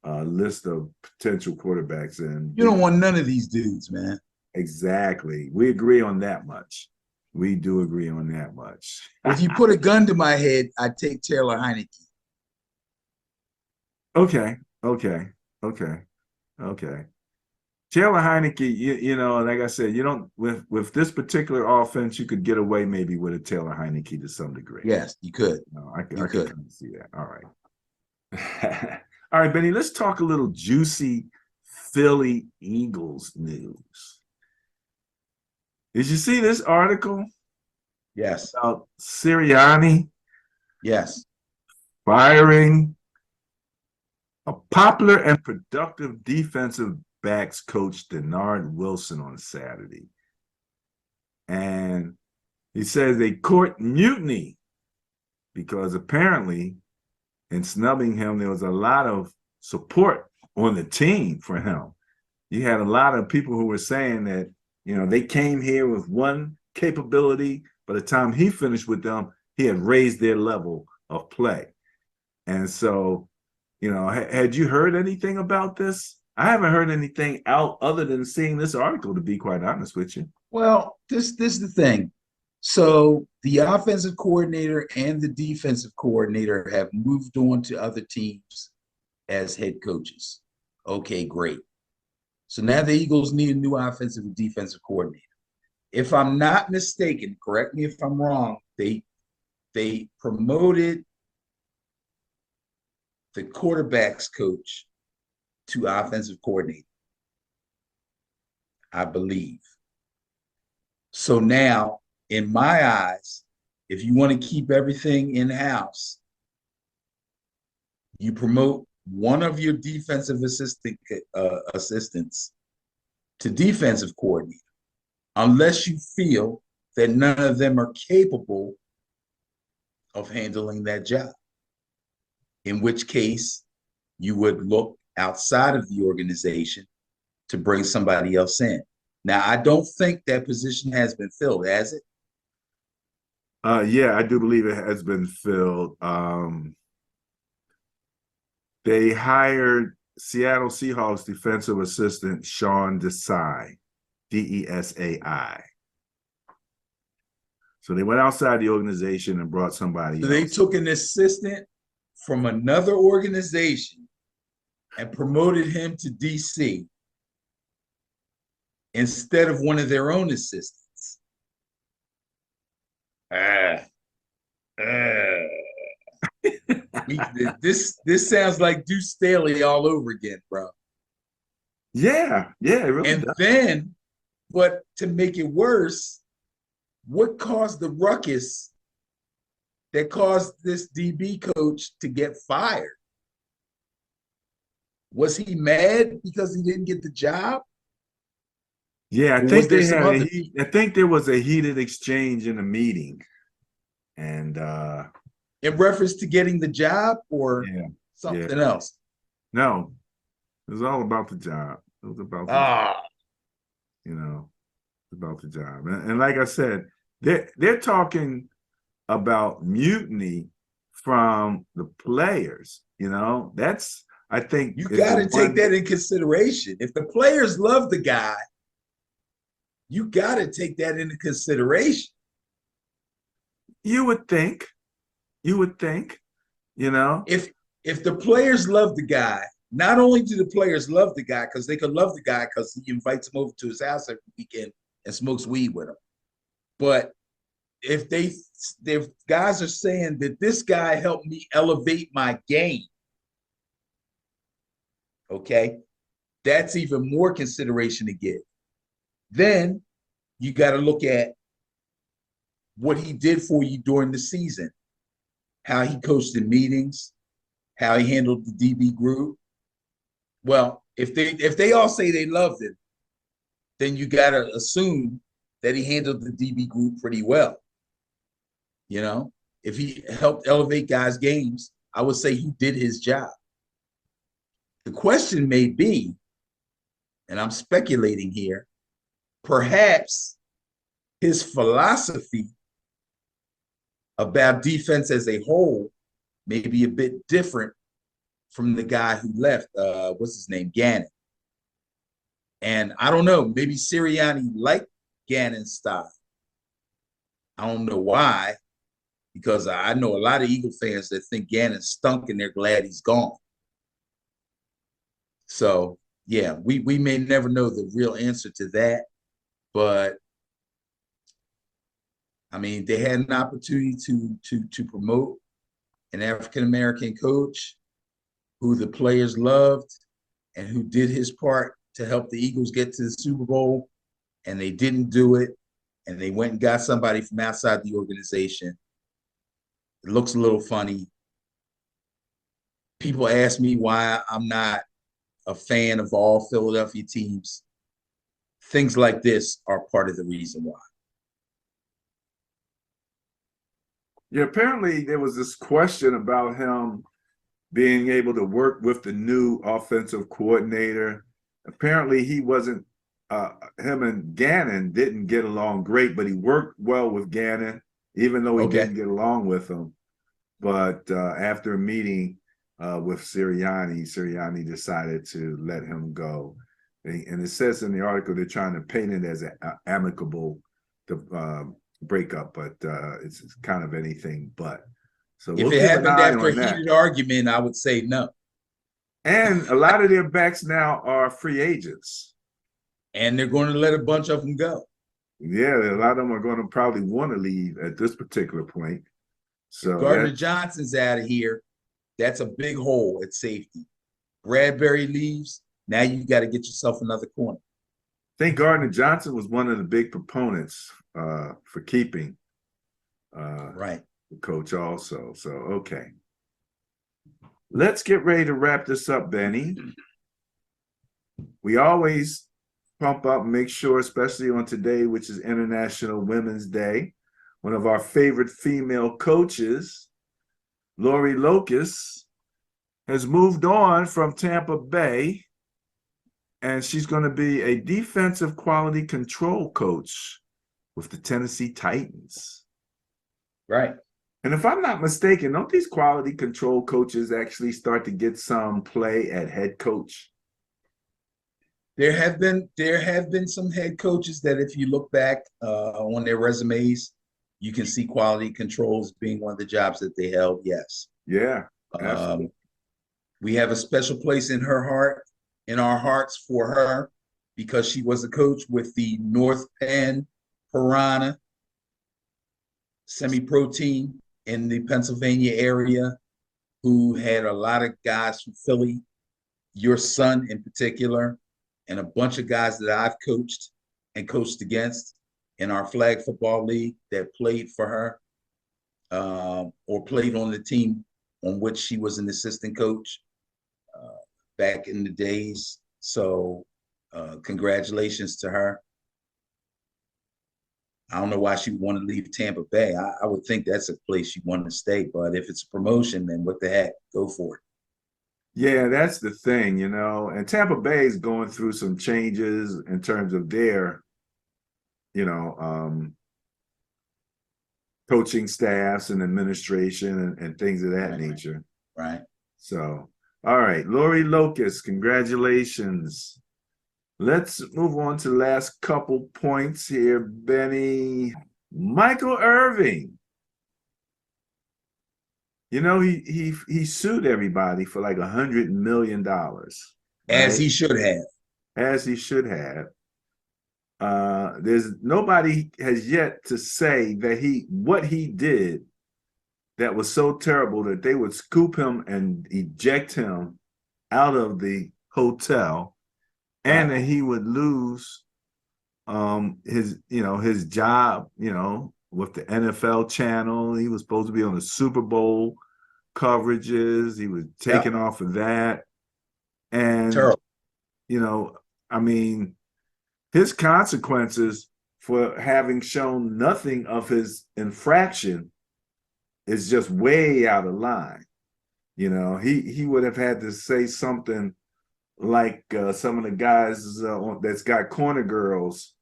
list of potential quarterbacks. And you don't want none of these dudes, man. Exactly. We agree on that much. We do agree on that much. If you put a gun to my head, I'd take Taylor Heineke. Okay. Okay. Taylor Heineke, you know, like I said, you don't with this particular offense, you could get away maybe with a Taylor Heineke to some degree. Yes, you could. No, I You could could. kind of see that. All right. All right, Benny, let's talk a little juicy Philly Eagles news. Did you see this article Yes. about Sirianni Yes. firing a popular and productive defensive backs coach Denard Wilson on Saturday? And he says they court mutiny because apparently in snubbing him, there was a lot of support on the team for him. You had a lot of people who were saying that, you know, they came here with one capability. By the time he finished with them, he had raised their level of play. And so, you know, had you heard anything about this? I haven't heard anything out other than seeing this article, to be quite honest with you. Well, this is the thing. So the offensive coordinator and the defensive coordinator have moved on to other teams as head coaches. Okay, great. So now the Eagles need a new offensive and defensive coordinator. If I'm not mistaken, correct me if I'm wrong, they promoted the quarterbacks coach to offensive coordinator, I believe. So now, in my eyes, if you want to keep everything in-house, you promote one of your defensive assistants to defensive coordinator, unless you feel that none of them are capable of handling that job. In which case, you would look outside of the organization to bring somebody else in. Now, I don't think that position has been filled, has it? Yeah, I do believe it has been filled. They hired Seattle Seahawks defensive assistant Sean Desai, Desai. So they went outside the organization and brought somebody So else. they took an assistant from another organization and promoted him to DC instead of one of their own assistants. This sounds like Deuce Staley all over again, bro. Yeah, it really And does. then, but to make it worse, what caused the ruckus that caused this DB coach to get fired? Was he mad because he didn't get the job? Yeah, Or was there some other? I think there was a heated exchange in a meeting. And In reference to getting the job or something else? No, it was all about the job. It was about the job, you know, about the job. And like I said, they're talking about mutiny from the players. You know, that's I think you got to take that in consideration. If the players love the guy, you got to take that into consideration. You would think, you know, if the players love the guy, not only do the players love the guy because they could love the guy because he invites them over to his house every weekend and smokes weed with him, but if guys are saying that this guy helped me elevate my game, okay, that's even more consideration to give. Then you got to look at what he did for you during the season, how he coached in meetings, how he handled the DB group. Well, if they all say they loved him, then you got to assume that he handled the DB group pretty well. You know, if he helped elevate guys' games, I would say he did his job. The question may be, and I'm speculating here, perhaps his philosophy about defense as a whole may be a bit different from the guy who left. What's his name? Gannon. And I don't know, maybe Sirianni liked Gannon's style. I don't know why, because I know a lot of Eagle fans that think Gannon stunk and they're glad he's gone. So yeah, we may never know the real answer to that, but I mean, they had an opportunity to promote an African American coach who the players loved and who did his part to help the Eagles get to the Super Bowl, and they didn't do it, and they went and got somebody from outside the organization. It looks a little funny. People ask me why I'm not a fan of all Philadelphia teams. Things like this are part of the reason why. Yeah, apparently there was this question about him being able to work with the new offensive coordinator. Apparently he wasn't, him and Gannon didn't get along great, but he worked well with Gannon, even though he Okay. didn't get along with him. But after a meeting with Sirianni decided to let him go. And it says in the article they're trying to paint it as an amicable breakup, but it's kind of anything but. So If we'll it keep an happened eye after a on that. heated argument, I would say no. And a lot of their backs now are free agents. And they're going to let a bunch of them go. Yeah, a lot of them are going to probably want to leave at this particular point. If So Gardner Johnson's out of here, that's a big hole at safety. Bradbury leaves, now you got to get yourself another corner. I think Gardner Johnson was one of the big proponents for keeping Right. the coach also. So, okay. Let's get ready to wrap this up, Benny. We always pump up and make sure, especially on today, which is International Women's Day, one of our favorite female coaches, Lori Locust, has moved on from Tampa Bay, and she's going to be a defensive quality control coach with the Tennessee Titans. Right. And if I'm not mistaken, don't these quality control coaches actually start to get some play at head coach? There have been some head coaches that, if you look back on their resumes, you can see quality controls being one of the jobs that they held. Yes. Yeah, absolutely. We have a special place in her heart, in our hearts for her, because she was a coach with the North Penn Piranha semi-pro team in the Pennsylvania area, who had a lot of guys from Philly, your son in particular, and a bunch of guys that I've coached and coached against in our flag football league that played for her or played on the team on which she was an assistant coach back in the days. So congratulations to her. I don't know why she would want to leave Tampa Bay. I would think that's a place she wanted to stay, but if it's a promotion, then what the heck, go for it. Yeah, that's the thing, you know. And Tampa Bay is going through some changes in terms of their, coaching staffs and administration and things of that nature. Right. So, all right, Lori Locust, congratulations. Let's move on to the last couple points here, Benny. Michael Irving. You know, he sued everybody for like $100 million. Right? As he should have. As he should have. There's nobody has yet to say that what he did that was so terrible that they would scoop him and eject him out of the hotel, and that he would lose his job, with the NFL channel. He was supposed to be on the Super Bowl coverages. He was taken off of that. And terrible. I mean, his consequences for having shown nothing of his infraction is just way out of line. He would have had to say something like some of the guys that's got corner girls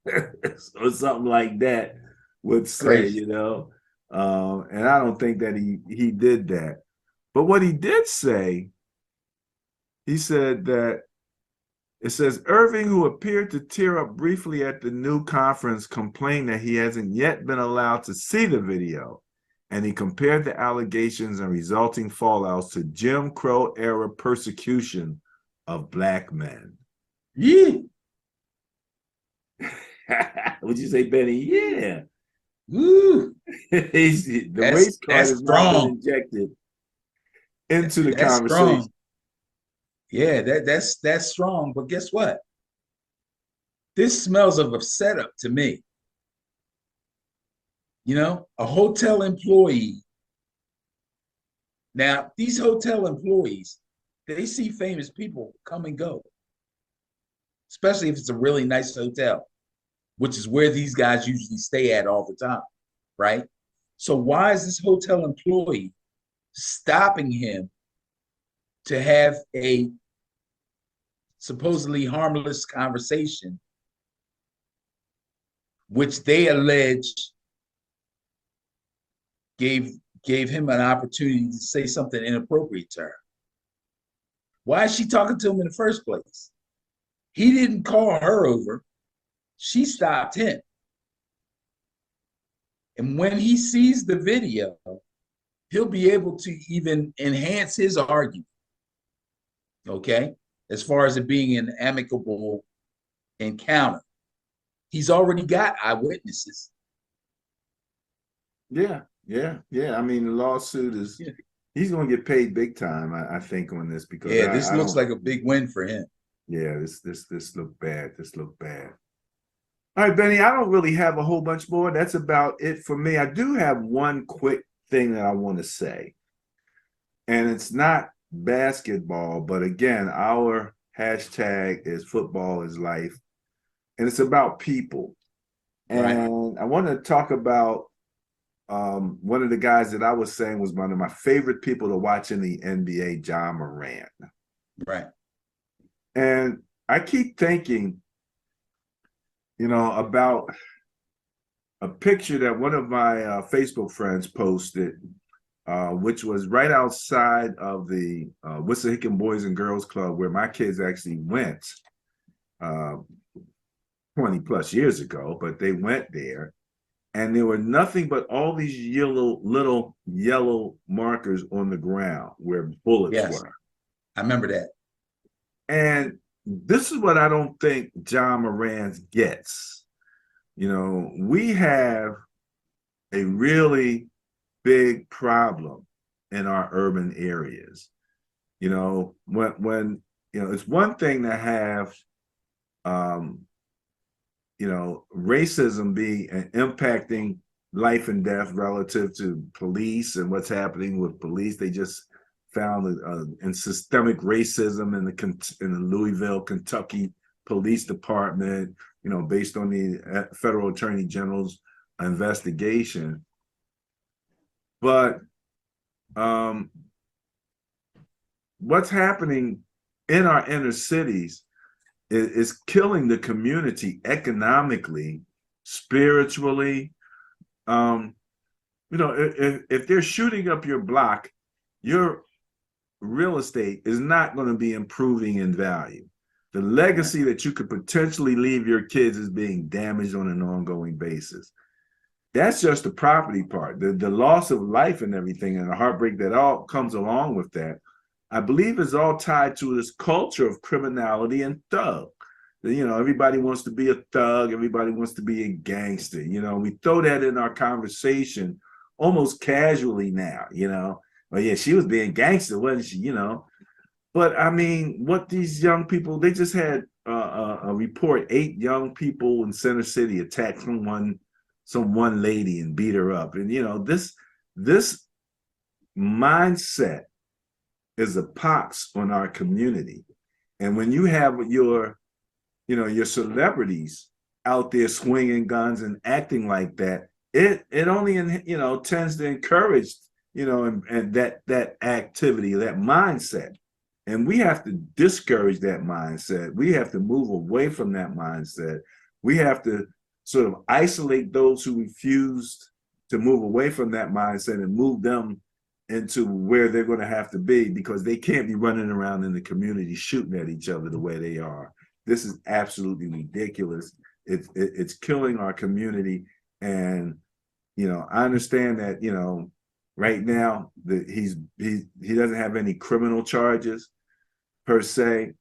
or something like that would say. Crazy. And I don't think that he did that. But what he did say, he said that it says Irving, who appeared to tear up briefly at the new conference, complained that he hasn't yet been allowed to see the video. And he compared the allegations and resulting fallouts to Jim Crow era persecution of black men. Yeah. Would you say, Benny? Yeah. Woo. The That's race card that's has now been strong. injected into the That's conversation. strong. Yeah, that's strong. But guess what? This smells of a setup to me. You know, a hotel employee. Now, these hotel employees, they see famous people come and go, especially if it's a really nice hotel, which is where these guys usually stay at all the time, right? So why is this hotel employee stopping him to have a supposedly harmless conversation, which they allege gave him an opportunity to say something inappropriate to her? Why is she talking to him in the first place? He didn't call her over. She stopped him. And when he sees the video, he'll be able to even enhance his argument. Okay? As far as it being an amicable encounter, he's already got eyewitnesses. Yeah. I mean, the lawsuit is, he's going to get paid big time, I think, on this, because Yeah, this I looks don't, like a big win for him. yeah, this looked bad. This looked bad. All right, Benny, I don't really have a whole bunch more. That's about it for me. I do have one quick thing that I want to say, and it's not basketball, but again, our hashtag is football is life, and it's about people. Right. And I want to talk about one of the guys that I was saying was one of my favorite people to watch in the NBA, Ja Morant. Right. And I keep thinking, about a picture that one of my Facebook friends posted, which was right outside of the Wissahickon Boys and Girls Club, where my kids actually went uh, 20 plus years ago, but they went there. And there were nothing but all these little yellow markers on the ground where bullets Yes, were. I remember that. And this is what I don't think Ja Morant gets. We have a really big problem in our urban areas. When it's one thing to have racism be impacting life and death relative to police and what's happening with police. They just found in systemic racism in the Louisville, Kentucky Police Department, based on the federal attorney general's investigation. But what's happening in our inner cities is killing the community economically, spiritually. If they're shooting up your block, your real estate is not going to be improving in value. The legacy that you could potentially leave your kids is being damaged on an ongoing basis. That's just the property part. The loss of life and everything, and the heartbreak that all comes along with that, I believe, is all tied to this culture of criminality and thug. Everybody wants to be a thug. Everybody wants to be a gangster. We throw that in our conversation almost casually now. Well, yeah, she was being gangster, wasn't she? But I mean, what these young people, they just had a report: 8 young people in Center City attacked some one lady and beat her up. And this mindset is a pox on our community. And when you have your celebrities out there swinging guns and acting like that, it only tends to encourage and that activity, that mindset. And we have to discourage that mindset. We have to move away from that mindset. We have to sort of isolate those who refuse to move away from that mindset and move them into where they're going to have to be, because they can't be running around in the community shooting at each other the way they are. This is absolutely ridiculous. It's killing our community. And I understand that right now he doesn't have any criminal charges per se,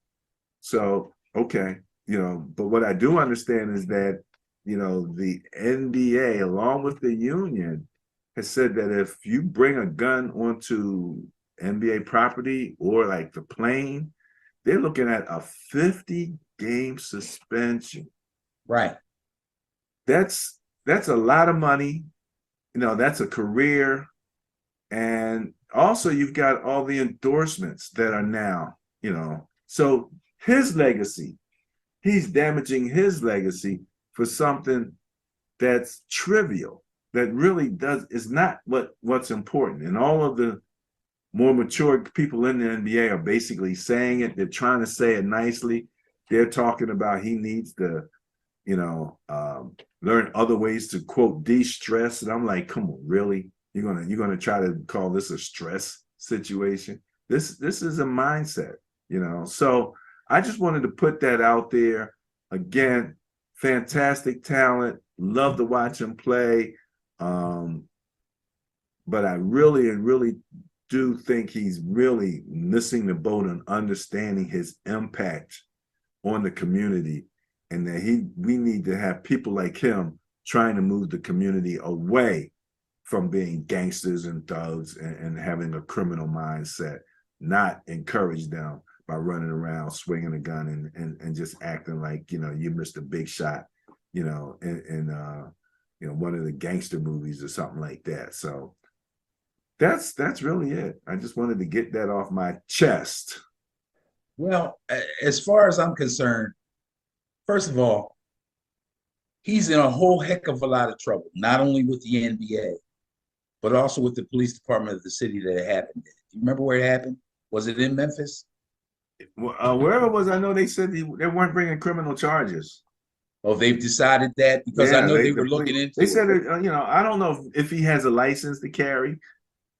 So, okay, but what I do understand is that, the NBA, along with the union, has said that if you bring a gun onto NBA property or like the plane, they're looking at a 50-game suspension. Right. That's a lot of money. That's a career. And also you've got all the endorsements that are now, so his legacy, he's damaging his legacy for something that's trivial, that really is not what's important. And all of the more mature people in the NBA are basically saying it. They're trying to say it nicely. They're talking about he needs to, learn other ways to quote de-stress. And I'm like, come on, really? You're gonna try to call this a stress situation? This is a mindset, So I just wanted to put that out there. Again, fantastic talent. Love to watch him play. But I really and really do think he's really missing the boat on understanding his impact on the community, and that we need to have people like him trying to move the community away from being gangsters and thugs and having a criminal mindset, not encourage them by running around swinging a gun and just acting like you missed a big shot, in one of the gangster movies or something like that. So that's really it. I just wanted to get that off my chest. Well, as far as I'm concerned, first of all, he's in a whole heck of a lot of trouble, not only with the NBA, but also with the police department of the city that it happened in. Do you remember where it happened? Was it in Memphis? Wherever it was, I know they said they weren't bringing criminal charges. Oh, they've decided that, because I Yeah, know they were looking into they it. said, I don't know if he has a license to carry,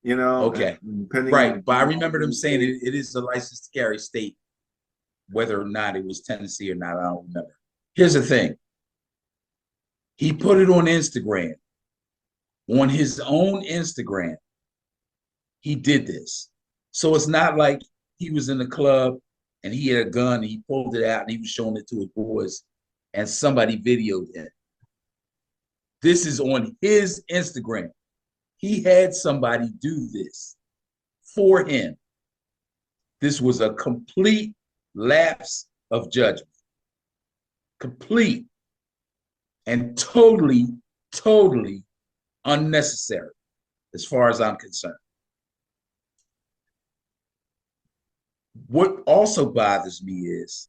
Okay, depending on right. But I remember them saying it is a license to carry state, whether or not it was Tennessee or not, I don't remember. Here's the thing. He put it on Instagram. On his own Instagram, he did this. So it's not like he was in the club and he had a gun and he pulled it out and he was showing it to his boys and somebody videoed him. This is on his Instagram. He had somebody do this for him. This was a complete lapse of judgment. Complete and totally, totally unnecessary as far as I'm concerned. What also bothers me is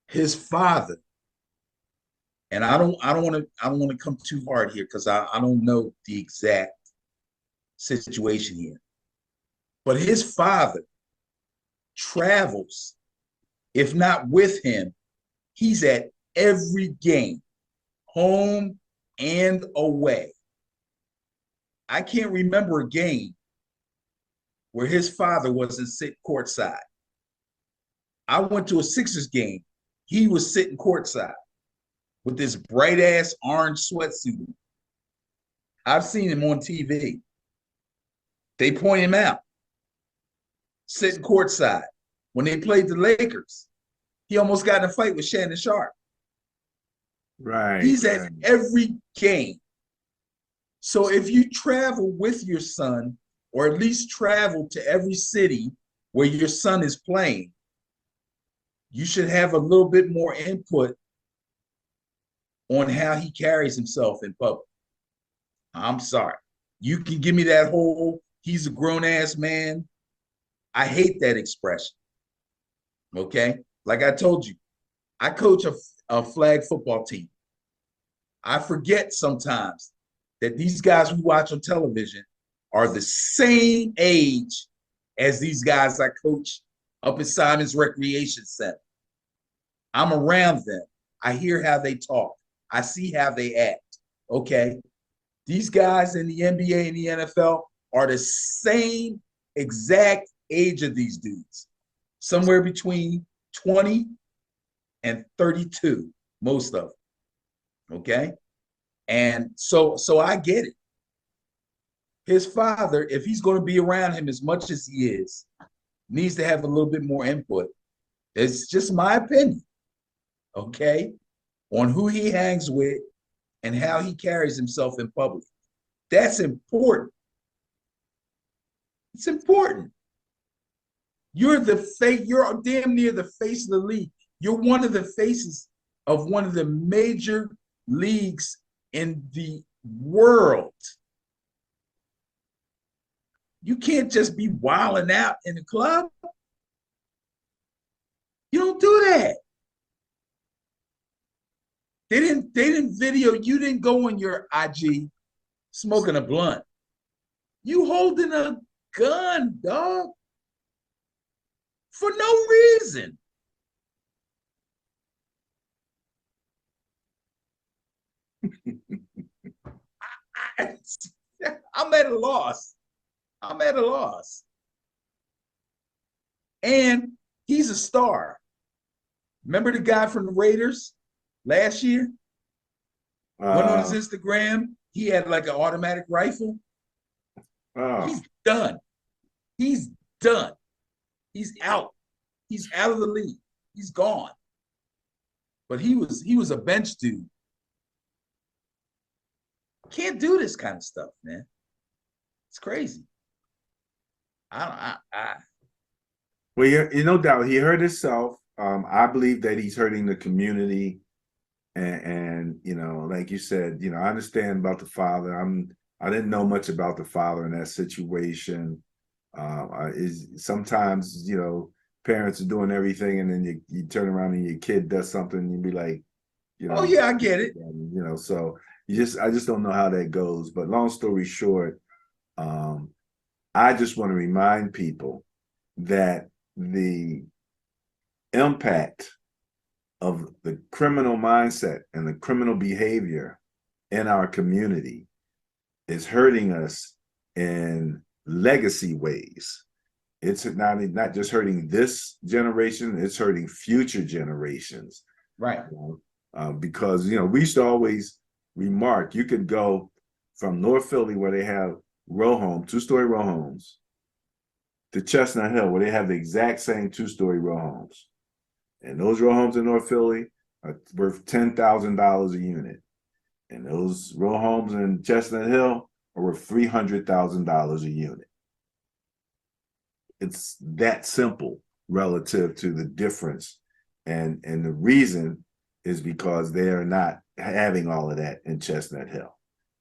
his father, and I don't want to come too hard here because I don't know the exact situation here. But his father travels, if not with him, he's at every game, home and away. I can't remember a game where his father wasn't sitting courtside. I went to a Sixers game. He was sitting courtside with this bright ass orange sweatsuit. I've seen him on TV. They point him out, sitting courtside. When they played the Lakers, he almost got in a fight with Shannon Sharp. Right. He's at every game. So if you travel with your son, or at least travel to every city where your son is playing, you should have a little bit more input on how he carries himself in public. I'm sorry. You can give me that whole, he's a grown-ass man. I hate that expression. Okay? Like I told you, I coach a flag football team. I forget sometimes that these guys we watch on television are the same age as these guys I coach up at Simon's Recreation Center. I'm around them. I hear how they talk. I see how they act. Okay? These guys in the NBA and the NFL are the same exact age of these dudes. Somewhere between 20 and 32, most of them. Okay? And so I get it. His father, if he's going to be around him as much as he is, needs to have a little bit more input It's just my opinion, okay, on who he hangs with and how he carries himself in public. That's important. It's important. You're the face, you're damn near the face of the league. You're one of the faces of one of the major leagues in the world. You can't just be wilding out in the club. You don't do that. They didn't video, you didn't go on your IG smoking a blunt. You holding a gun, dog, for no reason. I'm at a loss. I'm at a loss. And he's a star. Remember the guy from the Raiders last year? Went on his Instagram. He had like an automatic rifle. He's done. He's done. He's out. He's out of the league. He's gone. But he was a bench dude. Can't do this kind of stuff, man. It's crazy. Well, you no doubt he hurt himself. I believe that he's hurting the community, and you know, like you said, you know, I understand about the father. I didn't know much about the father in that situation. Sometimes, you know, parents are doing everything, and then you turn around and your kid does something, and you be like, you know, oh yeah, I get it. You know, so I just don't know how that goes. But long story short, I just want to remind people that the impact of the criminal mindset and the criminal behavior in our community is hurting us in legacy ways. It's not just hurting this generation, it's hurting future generations. Right. You know? Because, you know, we used to always remark, you could go from North Philly, where they have row home, two-story row homes, to Chestnut Hill, where they have the exact same two-story row homes. And those row homes in North Philly are worth $10,000 a unit. And those row homes in Chestnut Hill are worth $300,000 a unit. It's that simple relative to the difference. And the reason is because they are not having all of that in Chestnut Hill.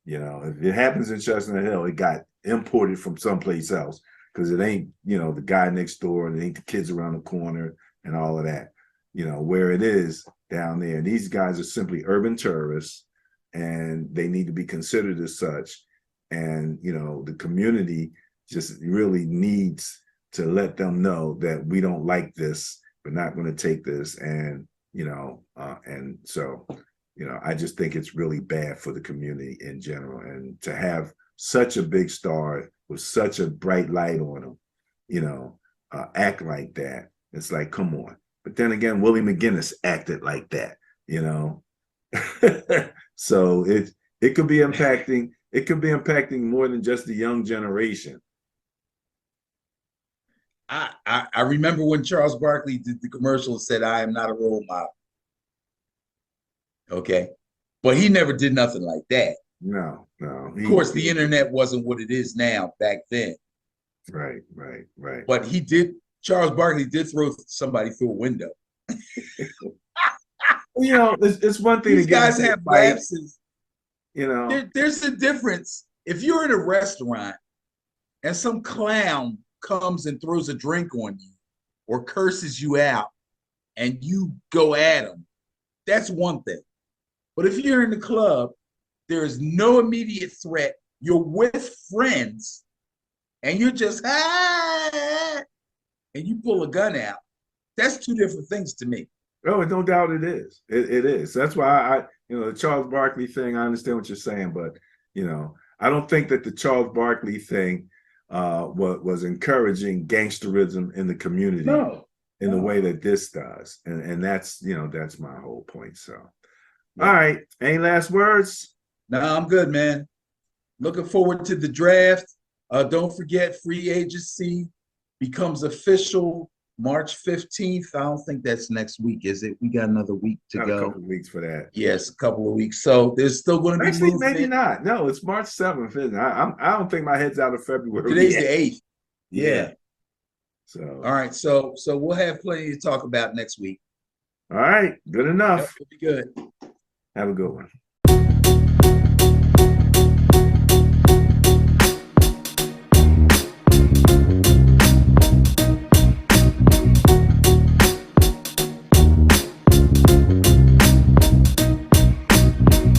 You know, if it happens in Chestnut Hill, it got imported from someplace else, because it ain't, you know, the guy next door, and it ain't the kids around the corner and all of that. You know, where it is down there. These guys are simply urban tourists, and they need to be considered as such. And, you know, the community just really needs to let them know that we don't like this, we're not going to take this. And, you know, and so, you know, I just think it's really bad for the community in general. And to have such a big star with such a bright light on him, you know, act like that, it's like, come on. But then again, Willie McGinest acted like that, you know. So it could be impacting more than just the young generation. I remember when Charles Barkley did the commercial and said, "I am not a role model." Okay. But he never did nothing like that. No. Of course, the internet wasn't what it is now back then. Right. But Charles Barkley did throw somebody through a window. You know, it's one thing. These guys have lapses. You know, there's a difference. If you're in a restaurant and some clown comes and throws a drink on you or curses you out and you go at him, that's one thing. But if you're in the club, there is no immediate threat. You're with friends and you're just, and you pull a gun out. That's two different things to me. Oh, no doubt it is. It is. That's why you know, the Charles Barkley thing, I understand what you're saying, but, you know, I don't think that the Charles Barkley thing was encouraging gangsterism in the community in the way that this does. And that's, you know, that's my whole point. So, yeah. All right. Any last words? No, I'm good, man. Looking forward to the draft. Don't forget, free agency becomes official March 15th. I don't think that's next week, is it? We got another week to Got go. a couple of weeks for that. Yes, a couple of weeks. So there's still going to be Actually, movement. maybe not. No, it's March 7th, isn't it? I don't think my head's out of February. Today's yet. the 8th. Yeah. So All right. So we'll have plenty to talk about next week. all right, good enough. Yep, it'll be good. Have a good one.